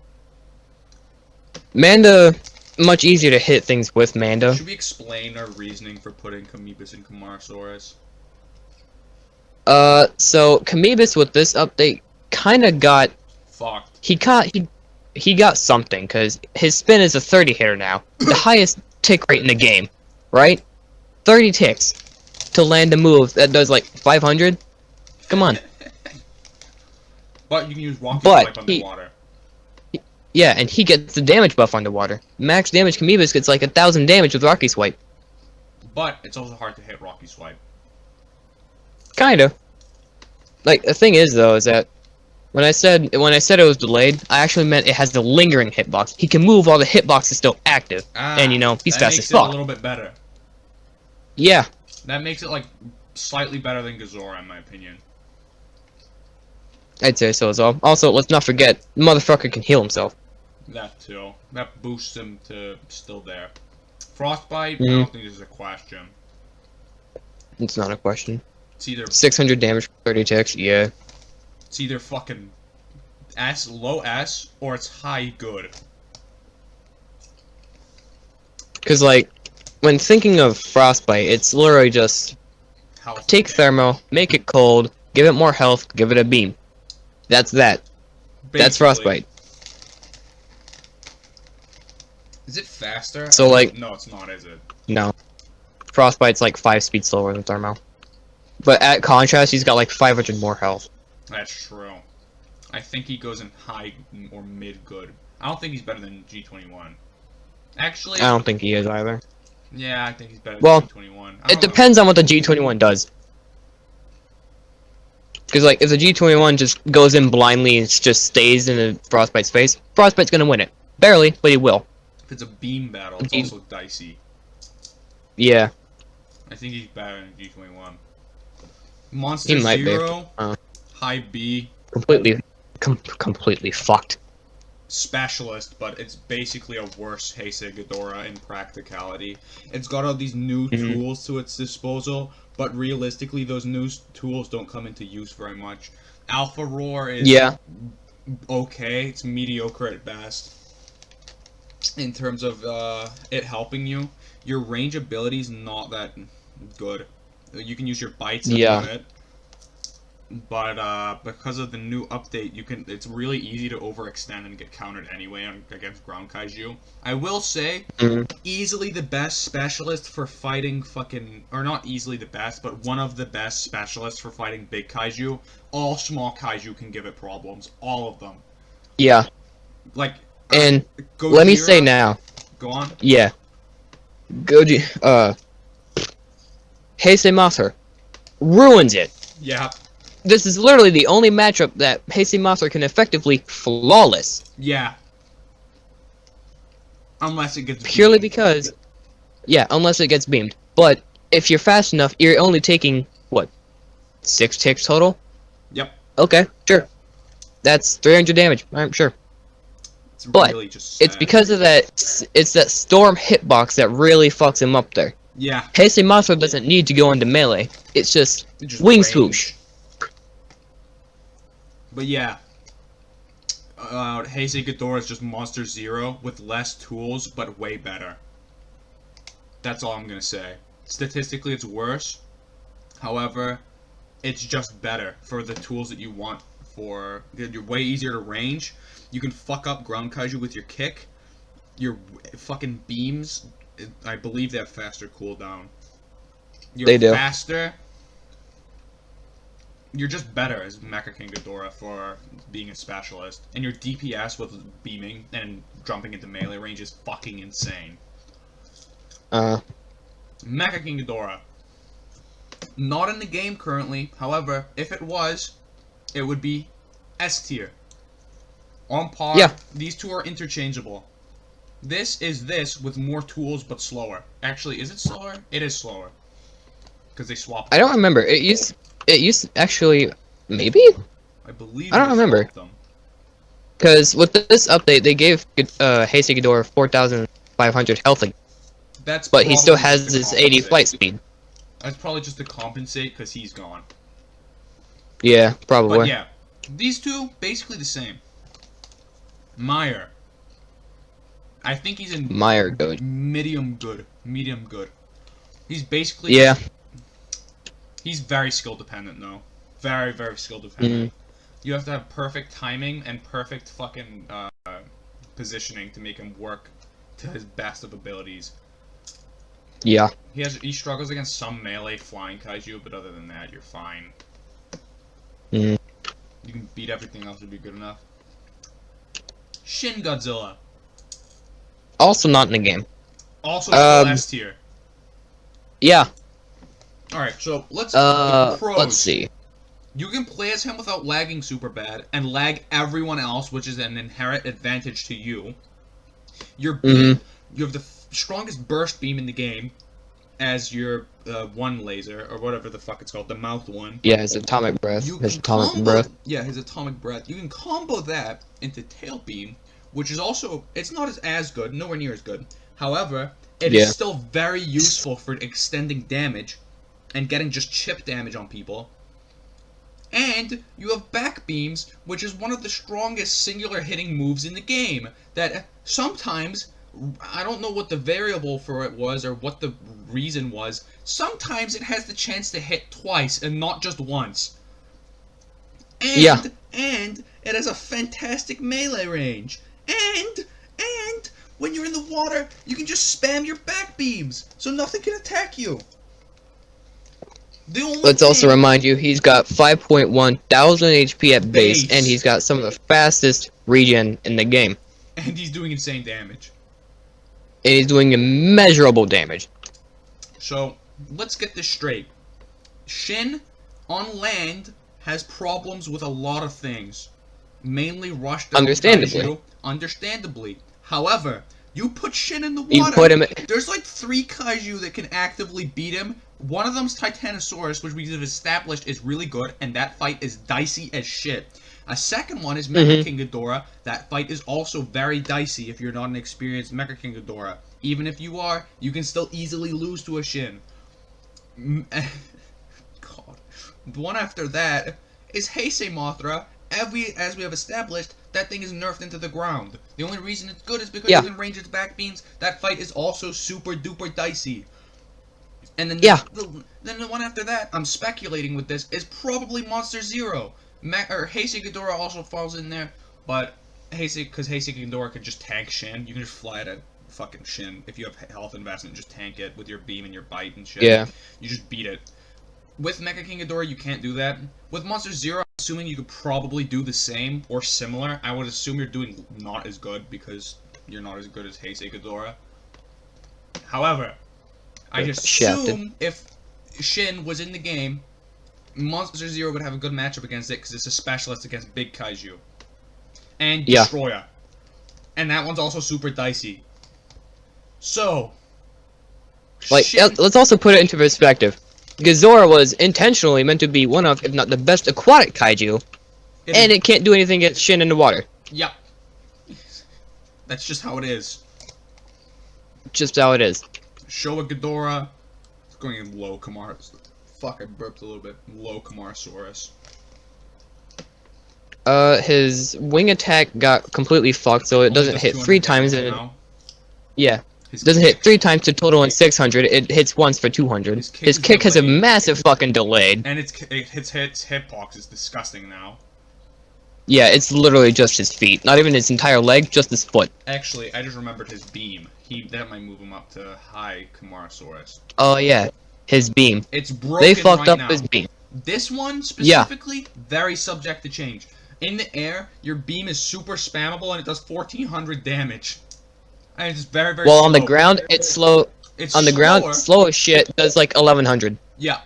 Manda, much easier to hit things with Manda. Should we explain our reasoning for putting Camibus in Camarasaurus? So Camibus with this update kinda got... Fucked. He got something, because his spin is a 30 hitter now. The highest tick rate in the game, right? 30 ticks to land a move that does like 500? Come on. But you can use Rocky Swipe underwater. Yeah, and he gets the damage buff underwater. Max damage Camibus gets like 1000 damage with Rocky Swipe. But it's also hard to hit Rocky Swipe. Kinda. Like, the thing is, though, is that When I said it was delayed, I actually meant it has the lingering hitbox. He can move while the hitbox is still active, and you know he's fast as fuck. That makes it a little bit better. Yeah. That makes it like slightly better than Gezora, in my opinion. I'd say so as well. Also, let's not forget, the motherfucker can heal himself. That too. That boosts him to still there. Frostbite, I Mm-hmm. don't think this is a question. It's not a question. It's either 600 damage, 30 ticks. Yeah. It's either fucking S, low S, or it's high good. Because like, when thinking of Frostbite, it's literally just Health take thermo, make it cold, give it more health, give it a beam. That's that. That's Basically. Frostbite. Is it faster? So, like- No, it's not, is it? No. Frostbite's like 5 speeds slower than thermo. But at contrast, he's got like 500 more health. That's true. I think he goes in high or mid good. I don't think he's better than G21. Actually, I don't think he is either. yeah, I think he's better Well, than G21. It depends on what the G21 does. Because like, if the G21 just goes in blindly and just stays in the Frostbite's face, Frostbite's gonna win it. Barely, but he will. If it's a beam battle, it's also dicey. Yeah. I think he's better than G21. Monster He might be. Zero, high B, Completely fucked. specialist, but it's basically a worse Heisei Ghidorah in practicality. It's got all these new tools to its disposal, but realistically, those new tools don't come into use very much. Alpha Roar is okay. It's mediocre at best. In terms of it helping you, your range ability is not that good. You can use your bites a bit, but because of the new update, it's really easy to overextend and get countered anyway against ground kaiju. I will say, easily the best specialist for fighting or not easily the best, but one of the best specialists for fighting big kaiju. All small kaiju can give it problems. All of them. Yeah. Like, And Gojira, let me say now. Go on. Yeah. Heisei Mothra ruins it. Yeah. This is literally the only matchup that Heisei Mothra can effectively flawless. Yeah. Unless it gets Purely beamed. because... Yeah, unless it gets beamed. But if you're fast enough, you're only taking, what, 6 ticks total? Yep. Okay, sure. That's 300 damage, I'm sure. It's But really just sad. it's because of that, it's that storm hitbox that really fucks him up there. Yeah. Heisei Mothra doesn't need to go into melee. It's just wing range. swoosh. But yeah. Heisei Ghidorah is just Monster Zero with less tools, but way better. That's all I'm gonna say. Statistically, it's worse. However, it's just better for the tools that you want. You're way easier to range. You can fuck up ground kaiju with your kick. Your fucking beams, I believe they have faster cooldown. They do. Faster. You're just better as Mecha King Ghidorah for being a specialist. And your DPS with beaming and jumping into melee range is fucking insane. Mecha King Ghidorah. Not in the game currently. However, if it was, it would be S tier. On par. Yeah. These two are interchangeable. This is this with more tools but slower. Actually, is it slower? It is slower. Because they swapped I don't remember. It used actually, maybe? I believe I don't they remember. swapped them. Because with this update, they gave Heisei Ghidorah 4,500 health again. That's But he still probably has just to his 80 compensate. flight speed. That's probably just to compensate because he's gone. Yeah, probably. But yeah, these two, basically the same. Meyer. I think he's in Meyer good. medium good. Medium good. He's basically... Yeah. He's very skill dependent though. Very, very skill dependent. You have to have perfect timing and perfect fucking positioning to make him work to his best of abilities. Yeah. He struggles against some melee flying kaiju, but other than that, you're fine. Mm. You can beat everything else, would be good enough. Shin Godzilla. Also not in the game. Also still S tier. Yeah. Alright, so let's the pros. Let's see. You can play as him without lagging super bad, and lag everyone else, which is an inherent advantage to you. Your beam, you have the strongest burst beam in the game, as your one laser, or whatever the fuck it's called, the mouth one. Yeah, his atomic breath. His atomic breath. Yeah, his atomic breath. You can combo that into tail beam, which is also, it's not as good, nowhere near as good. However, it is still very useful for extending damage and getting just chip damage on people. And you have back beams, which is one of the strongest singular hitting moves in the game. That sometimes, I don't know what the variable for it was or what the reason was, sometimes it has the chance to hit twice and not just once. And, and it has a fantastic melee range. And when you're in the water, you can just spam your back beams, so nothing can attack you. Let's also remind you, he's got 5.1 thousand HP at base, and he's got some of the fastest regen in the game. And he's doing insane damage. And he's doing immeasurable damage. So, let's get this straight. Shin, on land, has problems with a lot of things. Mainly rushed out Kaiju, understandably. However, you put Shin in the water, there's like 3 Kaiju that can actively beat him. One of them's Titanosaurus, which we have established is really good, and that fight is dicey as shit. A second one is Mecha King Ghidorah. That fight is also very dicey if you're not an experienced Mecha King Ghidorah. Even if you are, you can still easily lose to a Shin. God. The one after that is Heisei Mothra. As we have established, that thing is nerfed into the ground. The only reason it's good is because you can range its back beams. That fight is also super duper dicey. And then then the one after that, I'm speculating with this, is probably Monster Zero. Heisei Ghidorah also falls in there, but because Heisei Ghidorah can just tank Shin. You can just fly at a fucking Shin if you have health investment, just tank it with your beam and your bite and shit. Yeah. You just beat it. With Mecha King Ghidorah, you can't do that. With Monster Zero, I'm assuming you could probably do the same or similar. I would assume you're doing not as good because you're not as good as Heisei Ghidorah. However, I assume if Shin was in the game, Monster Zero would have a good matchup against it because it's a specialist against big Kaiju. And Destroyer. And that one's also super dicey. So, like, let's also put it into perspective. Gezora was intentionally meant to be one of, if not the best aquatic Kaiju, and it can't do anything against Shin in the water. Yep. That's just how it is. Just how it is. Showa Ghidorah. It's going in low Kamar. Fuck, I burped a little bit. Low Kamarosaurus. His wing attack got completely fucked, so it doesn't hit 3 times. Yeah. It doesn't hit 3 times to total in 600, it hits once for 200. His kick has a massive fucking delayed. And its hitbox is disgusting now. Yeah, it's literally just his feet. Not even his entire leg, just his foot. Actually, I just remembered his beam. That might move him up to high Kamarosaurus. Oh yeah, his beam. It's broken. They fucked up his beam. This one specifically, very subject to change. In the air, your beam is super spammable and it does 1400 damage. And it's very, very slow. On the ground, it's slow. On the ground, slow as shit, does like 1100. Yeah.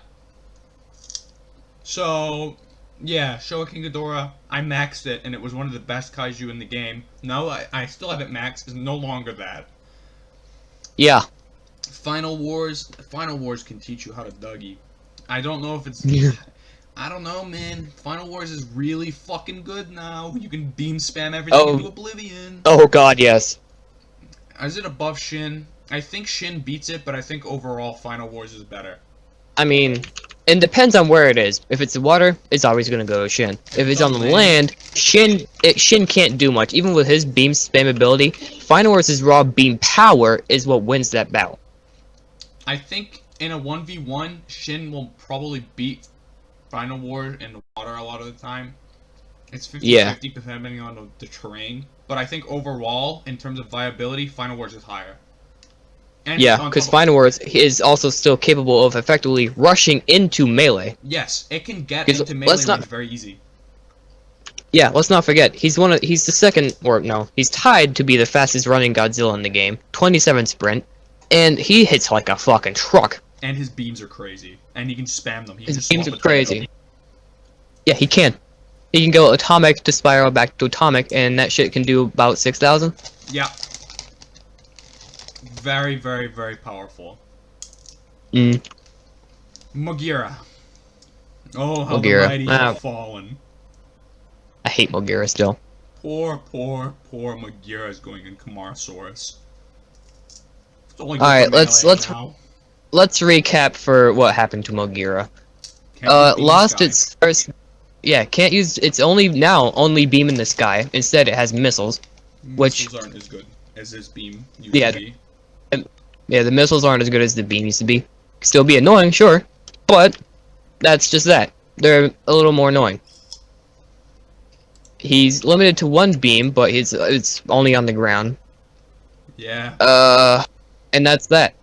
So, yeah, Showa King Ghidorah, I maxed it, and it was one of the best Kaiju in the game. No, I still have it maxed, it's no longer that. Yeah. Final Wars can teach you how to Dougie. I don't know if it's... I don't know, man. Final Wars is really fucking good now. You can beam spam everything into oblivion. Oh god, yes. Is it above Shin? I think Shin beats it, but I think overall Final Wars is better. I mean, it depends on where it is. If it's the water, it's always gonna go to Shin. If it's on the land, Shin can't do much. Even with his beam spam ability, Final Wars' raw beam power is what wins that battle. I think in a 1v1, Shin will probably beat Final War in the water a lot of the time. It's 50-50 depending on the terrain. But I think overall, in terms of viability, Final Wars is higher. And yeah, because Final Wars is also still capable of effectively rushing into melee. Yes, it can get into melee range very easy. Yeah, let's not forget, he's the second, or no, he's tied to be the fastest running Godzilla in the game. 27 sprint, and he hits like a fucking truck. And his beams are crazy, and he can spam them. His beams are crazy. Yeah, he can. He can go atomic to spiral back to atomic, and that shit can do about 6,000. Yeah. Very, very, very powerful. Mogira. Oh, how Mogira. the mighty have fallen. I hate Mogira still. Poor, poor, poor Mogira is going in Camarasaurus. Alright, let's recap for what happened to Mogira. Lost its first. Yeah, can't use. It's only beam in the sky. Instead, it has missiles, missiles aren't as good as this beam used to be. Yeah, the missiles aren't as good as the beam used to be. Still be annoying, sure, but that's just that. They're a little more annoying. He's limited to one beam, but it's only on the ground. Yeah. And that's that.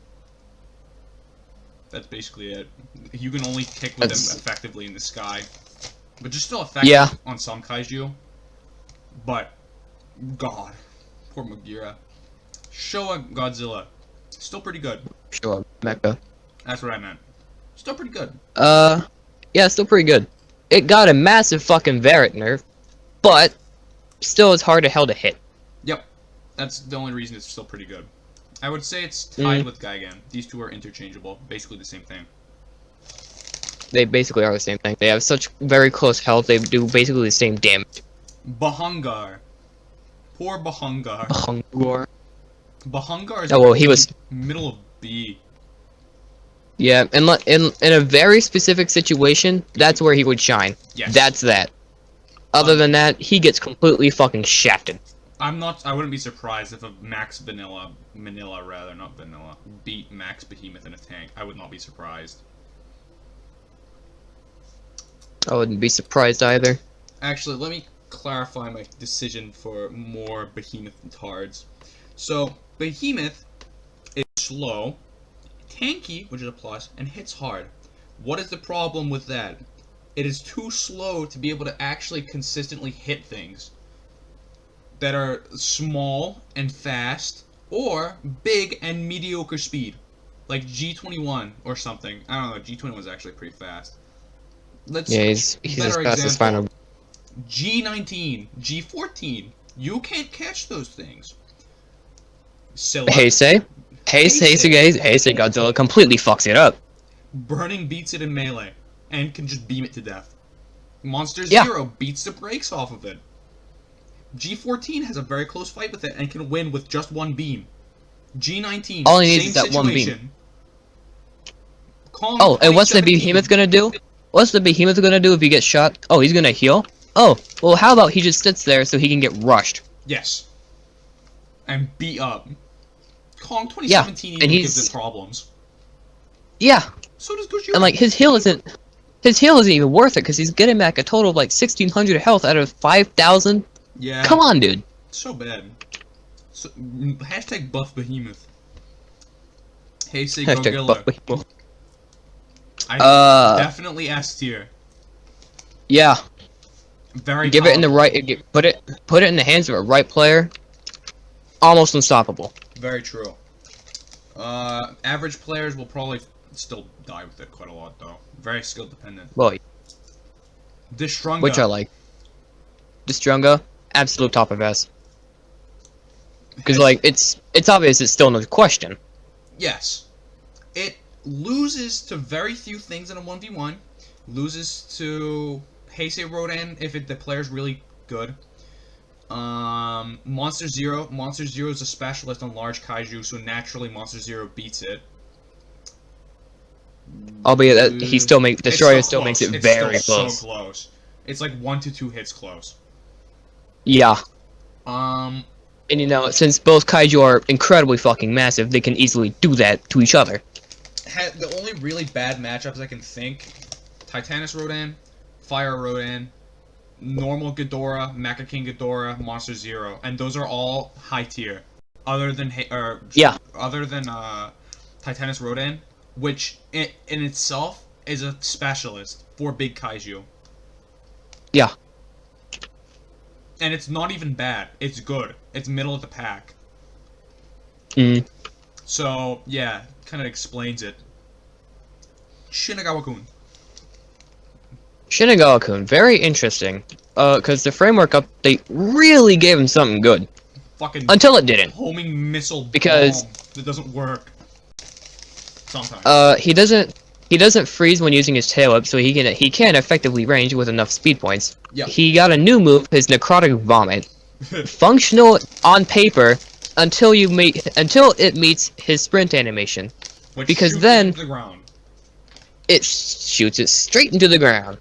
That's basically it. You can only kick with them effectively in the sky. But you're still effective on some kaiju. But, God. Poor Mogira. Showa Godzilla. Still pretty good. Showa Mecha. That's what I meant. Still pretty good. Yeah, still pretty good. It got a massive fucking Varret nerf, but still it's hard to hell to hit. Yep. That's the only reason it's still pretty good. I would say it's tied with Gigan. These two are interchangeable. Basically the same thing. They basically are the same thing. They have such very close health, they do basically the same damage. Bahungar. Poor Bahungar. Bahungar is he was middle of B. Yeah, in a very specific situation, that's where he would shine. Yes. That's that. Other than that, he gets completely fucking shafted. I wouldn't be surprised if a Max Manila rather, not Vanilla, beat Max Behemoth in a tank. I would not be surprised. I wouldn't be surprised either. Actually, let me clarify my decision for more Behemoth tards. So, Behemoth is slow, tanky, which is a plus, and hits hard. What is the problem with that? It is too slow to be able to actually consistently hit things that are small and fast, or big and mediocre speed. Like G21 or something. I don't know, G21 is actually pretty fast. He's as fast as final. G19, G14. You can't catch those things. Scilla. Heisei Godzilla completely fucks it up. Burning beats it in melee and can just beam it to death. Monster Zero beats the brakes off of it. G14 has a very close fight with it and can win with just one beam. G19, all he needs is that one beam. Kong, and what's the Behemoth gonna do? What's the Behemoth gonna do if he gets shot? Oh, he's gonna heal? Oh, well how about he just sits there so he can get rushed? Yes. And beat up. Kong 2017 even gives it problems. Yeah. So does Gezora. And like his heal isn't even worth it because he's getting back a total of like 1,600 health out of 5,000. Yeah. Come on, dude. So bad. So, hashtag buff Behemoth. Heisei Rodan. Definitely S tier. Yeah. Very. Give it in the right. Put it in the hands of a right player. Almost unstoppable. Very true. Average players will probably still die with it quite a lot, though. Very skill dependent. Well, Destrunga. Which I like. Destrunga, absolute top of S. Because like it's obvious it's still no question. Yes. It loses to very few things in a 1v1. Loses to Heisei Rodan if the player's really good. Monster Zero is a specialist on large kaiju, so naturally Monster Zero beats it. Albeit that he still makes Destroyer still makes it very close. So close. It's like 1 to 2 hits close. Yeah. And you know, since both kaiju are incredibly fucking massive, they can easily do that to each other. The only really bad matchups I can think: Titanosaurus Rodan, Fire Rodan, normal Ghidorah, Mecha King Ghidorah, Monster Zero, and those are all high tier. Other than Titanosaurus Rodan, which in itself is a specialist for big kaiju. Yeah. And it's not even bad. It's good. It's middle of the pack. So yeah, kind of explains it. Shinagawa Kun. Shinagawa Kun, very interesting. Because the framework update really gave him something good. Fucking until it didn't. Homing missile Because bomb that doesn't work. Sometimes. he doesn't freeze when using his tail whip, so he can effectively range with enough speed points. Yep. He got a new move, his necrotic vomit. Functional on paper until it meets his sprint animation. Which because shoots then into the ground. it shoots it straight into the ground.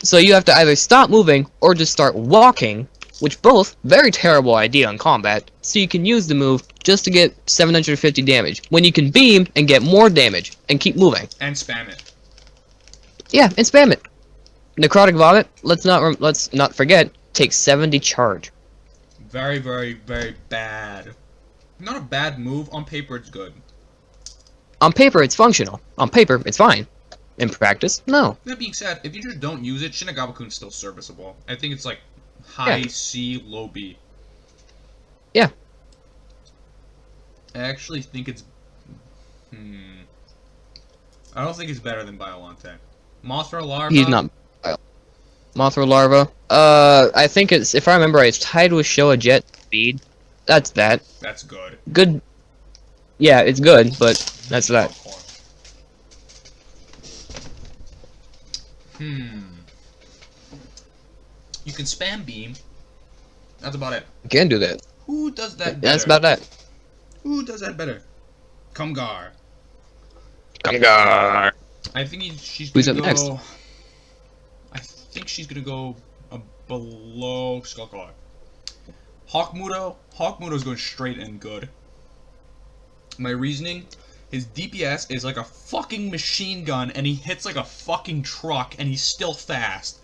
So you have to either stop moving or just start walking, which both very terrible idea in combat. So you can use the move just to get 750 damage, when you can beam and get more damage and keep moving. And spam it. Yeah, and spam it. Necrotic vomit. Let's not forget. Takes 70 charge. Very, very, very bad. Not a bad move. On paper, it's good. On paper, it's functional. On paper, it's fine. In practice, no. That being said, if you just don't use it, Shinagawa Kun's still serviceable. I think it's like high C, low B. Yeah. I actually think it's... I don't think it's better than Biolante. Mothra Larva... He's not... Mothra Larva. I think it's... If I remember right, it's tied with Showa Jet Speed. That's that. That's good. Good. Yeah, it's good, but that's that. You can spam beam. That's about it. You can do that. Who does that better? That's about that. Who does that better? Kamgar. Kamgar. I think she's Who's gonna up next? go... I think she's gonna go below Skullclaw. Hawkmuto. Hawkmuto's going straight and good. My reasoning, his DPS is like a fucking machine gun, and he hits like a fucking truck, and he's still fast.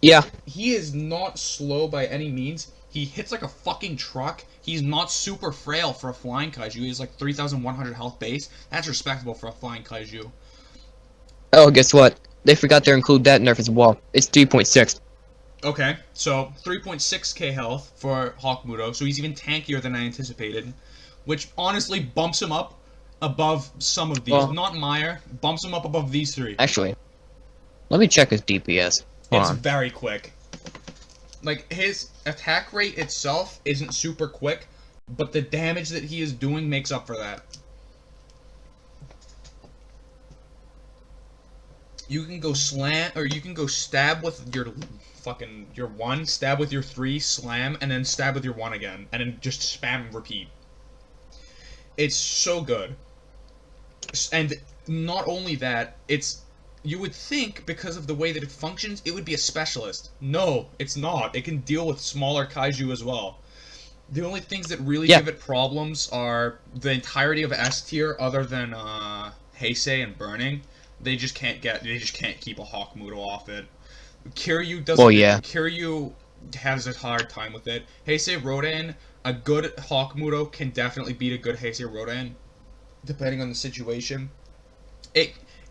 Yeah. He is not slow by any means. He hits like a fucking truck. He's not super frail for a flying kaiju. He's like 3,100 health base. That's respectable for a flying kaiju. Oh, guess what? They forgot to include that nerf as well. It's 3.6. Okay, so 3.6k health for Hawkmuto, so he's even tankier than I anticipated. Which honestly bumps him up above some of these. Well, not Meyer, bumps him up above these three. Actually, let me check his DPS. Hold It's on. very quick. Like, his attack rate itself isn't super quick, but the damage that he is doing makes up for that. You can go slam, or you can go stab with your your 1, stab with your 3, slam, and then stab with your 1 again, and then just spam and repeat. It's so good. And not only that, it's... You would think, because of the way that it functions, it would be a specialist. No, it's not. It can deal with smaller kaiju as well. The only things that really give it problems are the entirety of S tier, other than Heisei and Burning. They just can't keep a Hawkmuto off it. Kiryu doesn't. Well, yeah. Kiryu has a hard time with it. Heisei Rodan, a good Hawkmuto can definitely beat a good Heisei Rodan, depending on the situation.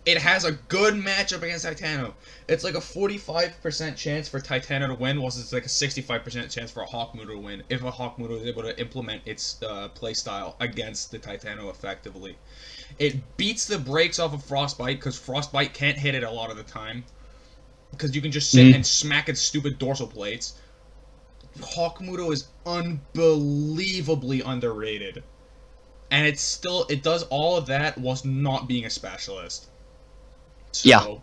It has a good matchup against Titano. It's like a 45% chance for Titano to win, whilst it's like a 65% chance for a Hawkmuto to win, if a Hawkmuto is able to implement its playstyle against the Titano effectively. It beats the brakes off of Frostbite, because Frostbite can't hit it a lot of the time. Because you can just sit and smack its stupid dorsal plates. Hawkmuto is unbelievably underrated. And it does all of that whilst not being a specialist. So,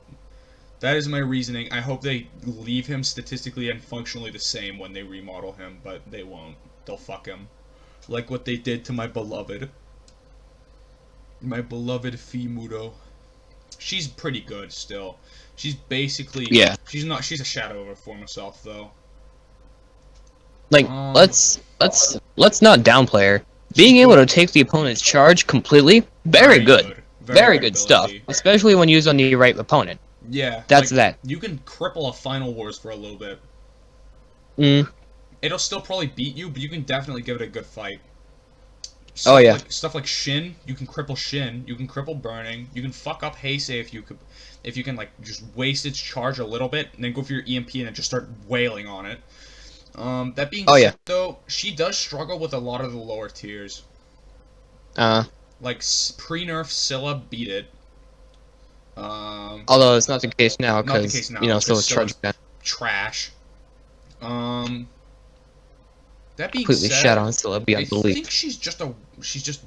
that is my reasoning. I hope they leave him statistically and functionally the same when they remodel him, but they won't. They'll fuck him. Like what they did to my beloved. My beloved Muto. She's pretty good still. She's basically... Yeah. She's a shadow of her former self, though. Like, let's not downplay her. Being able to take the opponent's charge completely, very good. Very good stuff, especially when used on the right opponent. Yeah, that's that. You can cripple a Final Wars for a little bit. It'll still probably beat you, but you can definitely give it a good fight. Stuff like Shin, you can cripple Shin. You can cripple Burning. You can fuck up Heisei if you can like just waste its charge a little bit, and then go for your EMP and then just start wailing on it. That being said, though, she does struggle with a lot of the lower tiers. Like, pre-nerf Scilla beat it. Although it's not the case now, Not the because, case now, you know, so because it's Trudge Scylla's trash. That being completely said, shat on Scilla beyond I belief. think she's just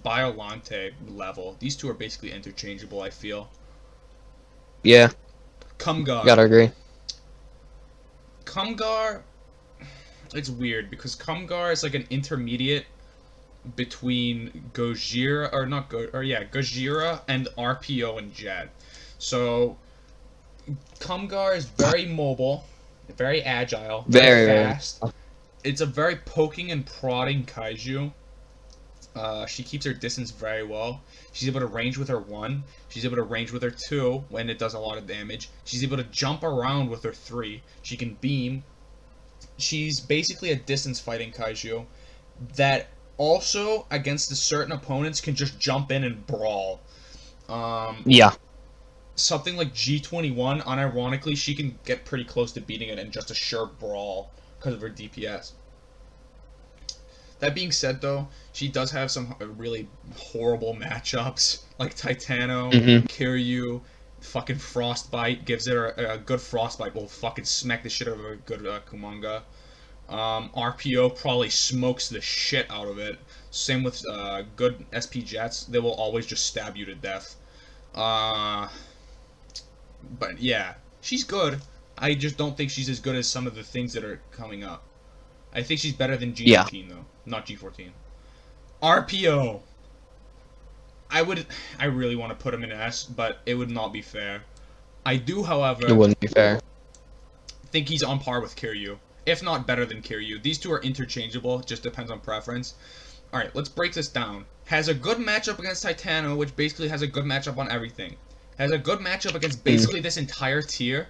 Biolante level. These two are basically interchangeable, I feel. Yeah, Kamgar. gotta agree. Kamgar, it's weird because Kamgar is like an intermediate between Gojira Gojira and RPO and Jet. So Kamgar is very mobile, very agile, very fast. It's a very poking and prodding kaiju. She keeps her distance very well. She's able to range with her 1. She's able to range with her 2 when it does a lot of damage. She's able to jump around with her 3. She can beam. She's basically a distance fighting kaiju that also, against certain opponents, can just jump in and brawl. Yeah. Something like G21, unironically, she can get pretty close to beating it in just a sure brawl because of her DPS. That being said, though, she does have some really horrible matchups, like Titano, Kiryu, fucking Frostbite, gives it a good Frostbite will fucking smack the shit out of a good Kumanga. RPO probably smokes the shit out of it. Same with good SP Jets, they will always just stab you to death. But yeah, she's good. I just don't think she's as good as some of the things that are coming up. I think she's better than G19 though, not G14. RPO. I really want to put him in S, but it would not be fair. I do, however, It wouldn't be fair. think he's on par with Kiryu, if not better than Kiryu. These two are interchangeable, just depends on preference. Alright, let's break this down. Has a good matchup against Titano, which basically has a good matchup on everything. Has a good matchup against basically this entire tier,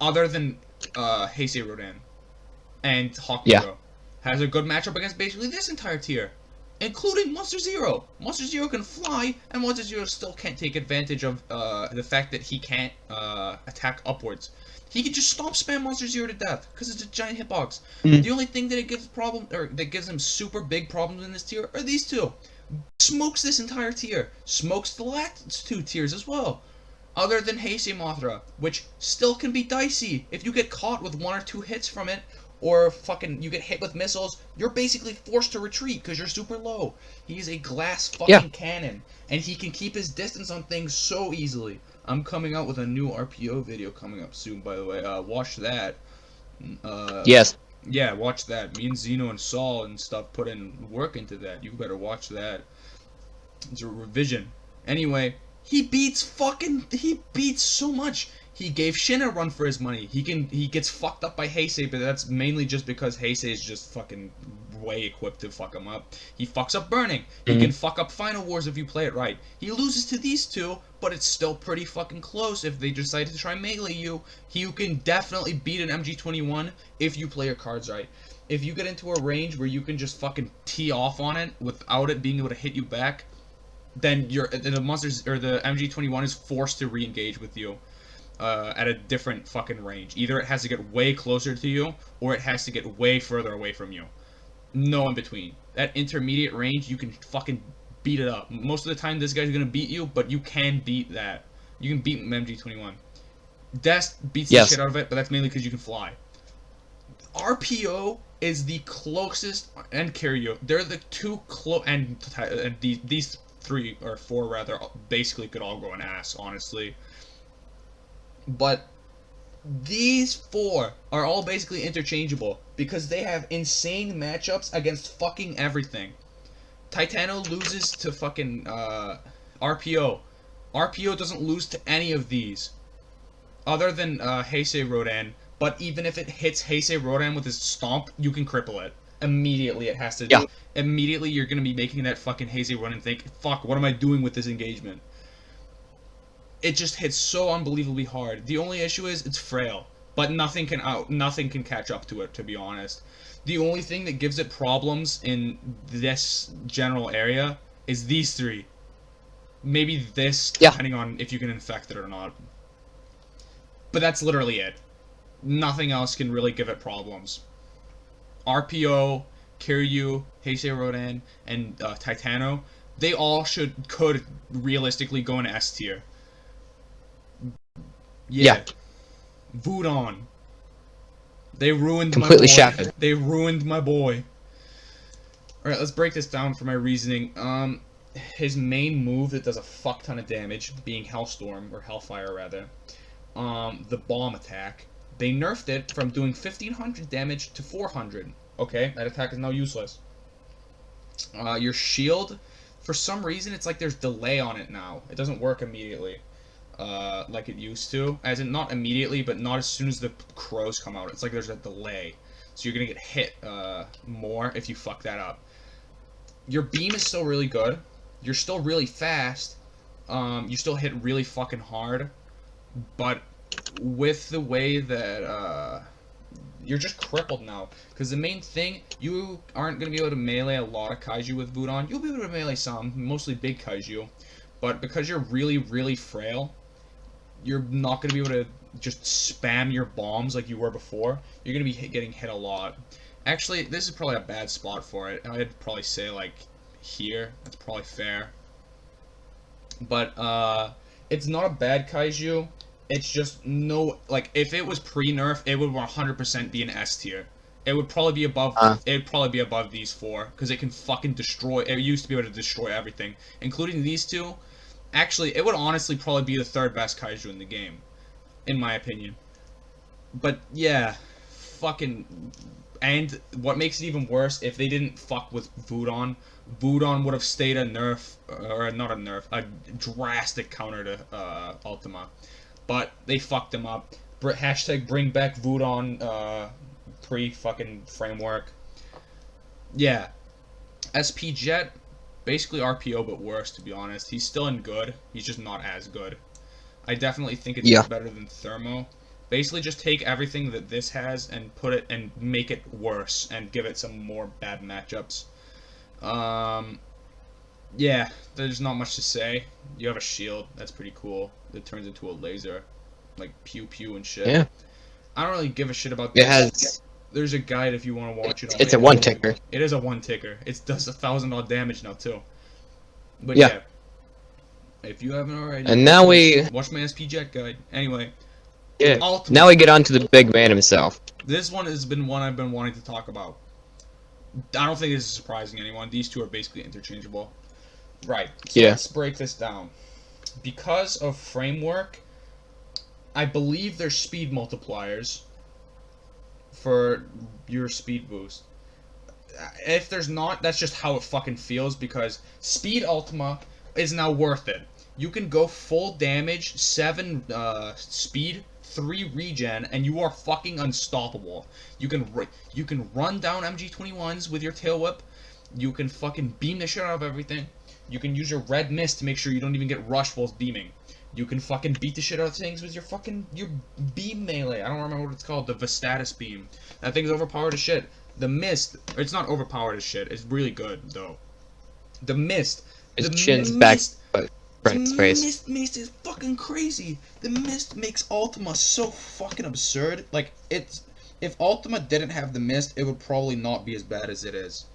other than Heisei Rodan and Hawkmuto. Yeah. Has a good matchup against basically this entire tier, including Monster Zero. Monster Zero can fly, and Monster Zero still can't take advantage of the fact that he can't attack upwards. He can just stomp spam Monster Zero to death because it's a giant hitbox. The only thing that gives him super big problems in this tier are these two. Smokes this entire tier. Smokes the last 2 tiers as well. Other than Heisei Mothra, which still can be dicey. If you get caught with 1 or 2 hits from it, or fucking you get hit with missiles, you're basically forced to retreat because you're super low. He's a glass fucking cannon, and he can keep his distance on things so easily. I'm coming out with a new RPO video coming up soon, by the way. Watch that. Yes. Yeah, watch that. Me and Zeno and Saul and stuff put in work into that. You better watch that. It's a revision. Anyway, he beats so much. He gave Shin a run for his money. He gets fucked up by Heisei, but that's mainly just because Heisei is just fucking way equipped to fuck him up. He fucks up Burning. He can fuck up Final Wars if you play it right. He loses to these two, but it's still pretty fucking close if they decide to try melee you. You can definitely beat an MG21 if you play your cards right. If you get into a range where you can just fucking tee off on it without it being able to hit you back, then the monsters or the MG21 is forced to re-engage with you. At a different fucking range. Either it has to get way closer to you, or it has to get way further away from you. No in between. That intermediate range, you can fucking beat it up. Most of the time, this guy's gonna beat you, but you can beat that. You can beat MG21. Dest beats the shit out of it, but that's mainly because you can fly. RPO is the closest, and Kiryu, they're the two close, and these 3 or 4 rather, basically could all go an ass, honestly. But these 4 are all basically interchangeable because they have insane matchups against fucking everything. Titano loses to fucking RPO. RPO doesn't lose to any of these other than Heisei Rodan, but even if it hits Heisei Rodan with his stomp, you can cripple it. Immediately it has to do. Immediately you're going to be making that fucking Heisei Rodan think, fuck, what am I doing with this engagement? It just hits so unbelievably hard. The only issue is it's frail, but nothing can catch up to it, to be honest. The only thing that gives it problems in this general area is these 3. Maybe this, depending on if you can infect it or not. But that's literally it. Nothing else can really give it problems. RPO, Kiryu, Heisei Rodan, and Titano, they all could realistically go in S tier. Yeah. Voodon. They ruined Completely my boy. shafted. They ruined my boy. Alright, let's break this down for my reasoning. His main move that does a fuck ton of damage, being Hellstorm, or Hellfire rather, the bomb attack, they nerfed it from doing 1500 damage to 400. Okay, that attack is now useless. Your shield, for some reason, it's like there's delay on it now. It doesn't work immediately, like it used to. As in, not immediately, but not as soon as the crows come out. It's like there's a delay. So you're gonna get hit more if you fuck that up. Your beam is still really good. You're still really fast. You still hit really fucking hard. But with the way that you're just crippled now. Because the main thing, you aren't going to be able to melee a lot of Kaiju with Voodon. You'll be able to melee some, mostly big Kaiju. But because you're really, really frail, you're not going to be able to just spam your bombs like you were before. You're going to be getting hit a lot. Actually, this is probably a bad spot for it. I'd probably say, like, here. That's probably fair. But, it's not a bad Kaiju. It's just no, like, if it was pre-nerf, it would 100% be an S tier. It would probably be above, it'd probably be above these four, because it can fucking destroy, it used to be able to destroy everything, including these two. Actually, it would honestly probably be the third best Kaiju in the game, in my opinion. But, yeah, fucking, and what makes it even worse, if they didn't fuck with Voodon, Voodon would have stayed a nerf, or not a nerf, a drastic counter to, Ultima. But they fucked him up. Hashtag bring back Voodon, pre-fucking framework. Yeah. SP Jet, basically RPO but worse, to be honest. He's still in good. He's just not as good. I definitely think it's better than Thermo. Basically just take everything that this has and put it and make it worse and give it some more bad matchups. Yeah, there's not much to say. You have a shield, that's pretty cool. That turns into a laser. Like pew pew and shit. Yeah. I don't really give a shit about this. It has... There's a guide if you want to watch it. It's a one ticker. It is a one ticker. It does 1,000 odd damage now too. But yeah. If you haven't already, and now we watch my SP Jet guide. Anyway. Yeah. Now we get on to the big man himself. This one has been one I've been wanting to talk about. I don't think this is surprising anyone. These two are basically interchangeable. Right. So let's break this down. Because of framework, I believe there's speed multipliers for your speed boost. If there's not, that's just how it fucking feels, because Speed Ultima is now worth it. You can go full damage, 7 speed, 3 regen, and you are fucking unstoppable. You can run down MG21s with your tail whip. You can fucking beam the shit out of everything. You can use your red mist to make sure you don't even get rushed while beaming. You can fucking beat the shit out of things with your beam melee. I don't remember what it's called. The Vastatus beam. That thing's overpowered as shit. The mist, it's not overpowered as shit. It's really good though. The mist. His chin's back, but Brent's face. Mist is fucking crazy. The mist makes Ultima so fucking absurd. Like if Ultima didn't have the mist, it would probably not be as bad as it is.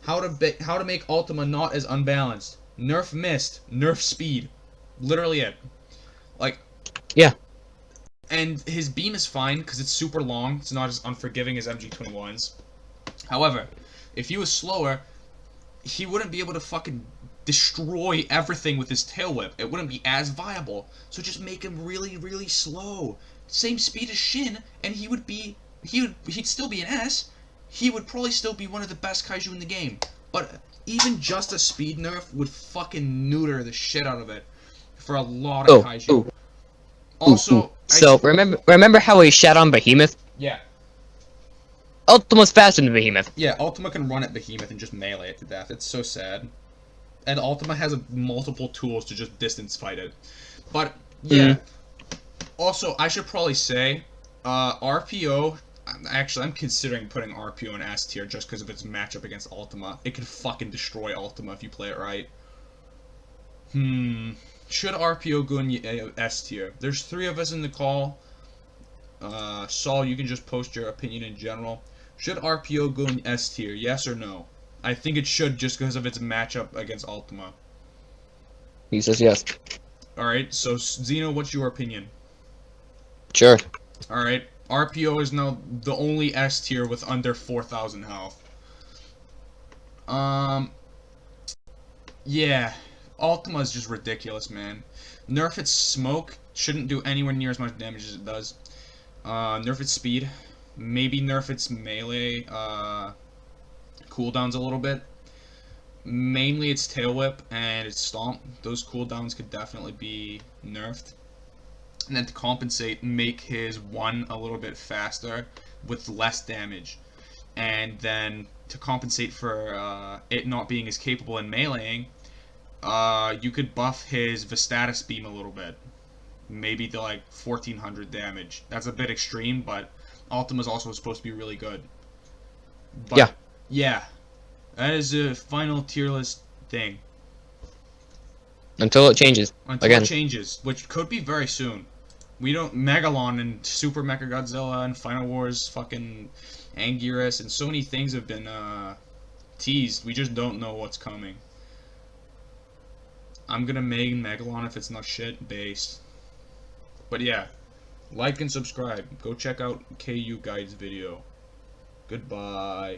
How to make Ultima not as unbalanced? Nerf mist, nerf speed. Literally it. Like, yeah. And his beam is fine because it's super long. It's not as unforgiving as MG21's. However, if he was slower, he wouldn't be able to fucking destroy everything with his tail whip. It wouldn't be as viable. So just make him really, really slow. Same speed as Shin, and he'd still be an S. He would probably still be one of the best Kaiju in the game. But even just a speed nerf would fucking neuter the shit out of it for a lot of Kaiju. Also, so remember how he shat on Behemoth? Yeah. Ultima's faster than Behemoth. Yeah, Ultima can run at Behemoth and just melee it to death. It's so sad. And Ultima has multiple tools to just distance fight it. But, yeah. Also, I should probably say, RPO... Actually, I'm considering putting RPO in S tier just because of its matchup against Ultima. It can fucking destroy Ultima if you play it right. Should RPO go in S tier? There's 3 of us in the call. Saul, you can just post your opinion in general. Should RPO go in S tier? Yes or no? I think it should just because of its matchup against Ultima. He says yes. Alright, so Zeno, what's your opinion? Sure. Alright, RPO is now the only S tier with under 4,000 health. Yeah. Ultima is just ridiculous, man. Nerf its smoke, shouldn't do anywhere near as much damage as it does. Nerf its speed. Maybe nerf its melee cooldowns a little bit. Mainly its tail whip and its stomp. Those cooldowns could definitely be nerfed. And then to compensate, make his one a little bit faster with less damage. And then to compensate for it not being as capable in meleeing, you could buff his Vistatus beam a little bit. Maybe to like 1400 damage. That's a bit extreme, but Ultima's also supposed to be really good. But, yeah. Yeah. That is a final tier list thing. Until it changes. Until Again. it changes, which could be very soon. We don't... Megalon and Super Mechagodzilla and Final Wars fucking Anguirus and so many things have been teased. We just don't know what's coming. I'm gonna main Megalon if it's not shit based. But yeah, like and subscribe. Go check out KU Guide's video. Goodbye.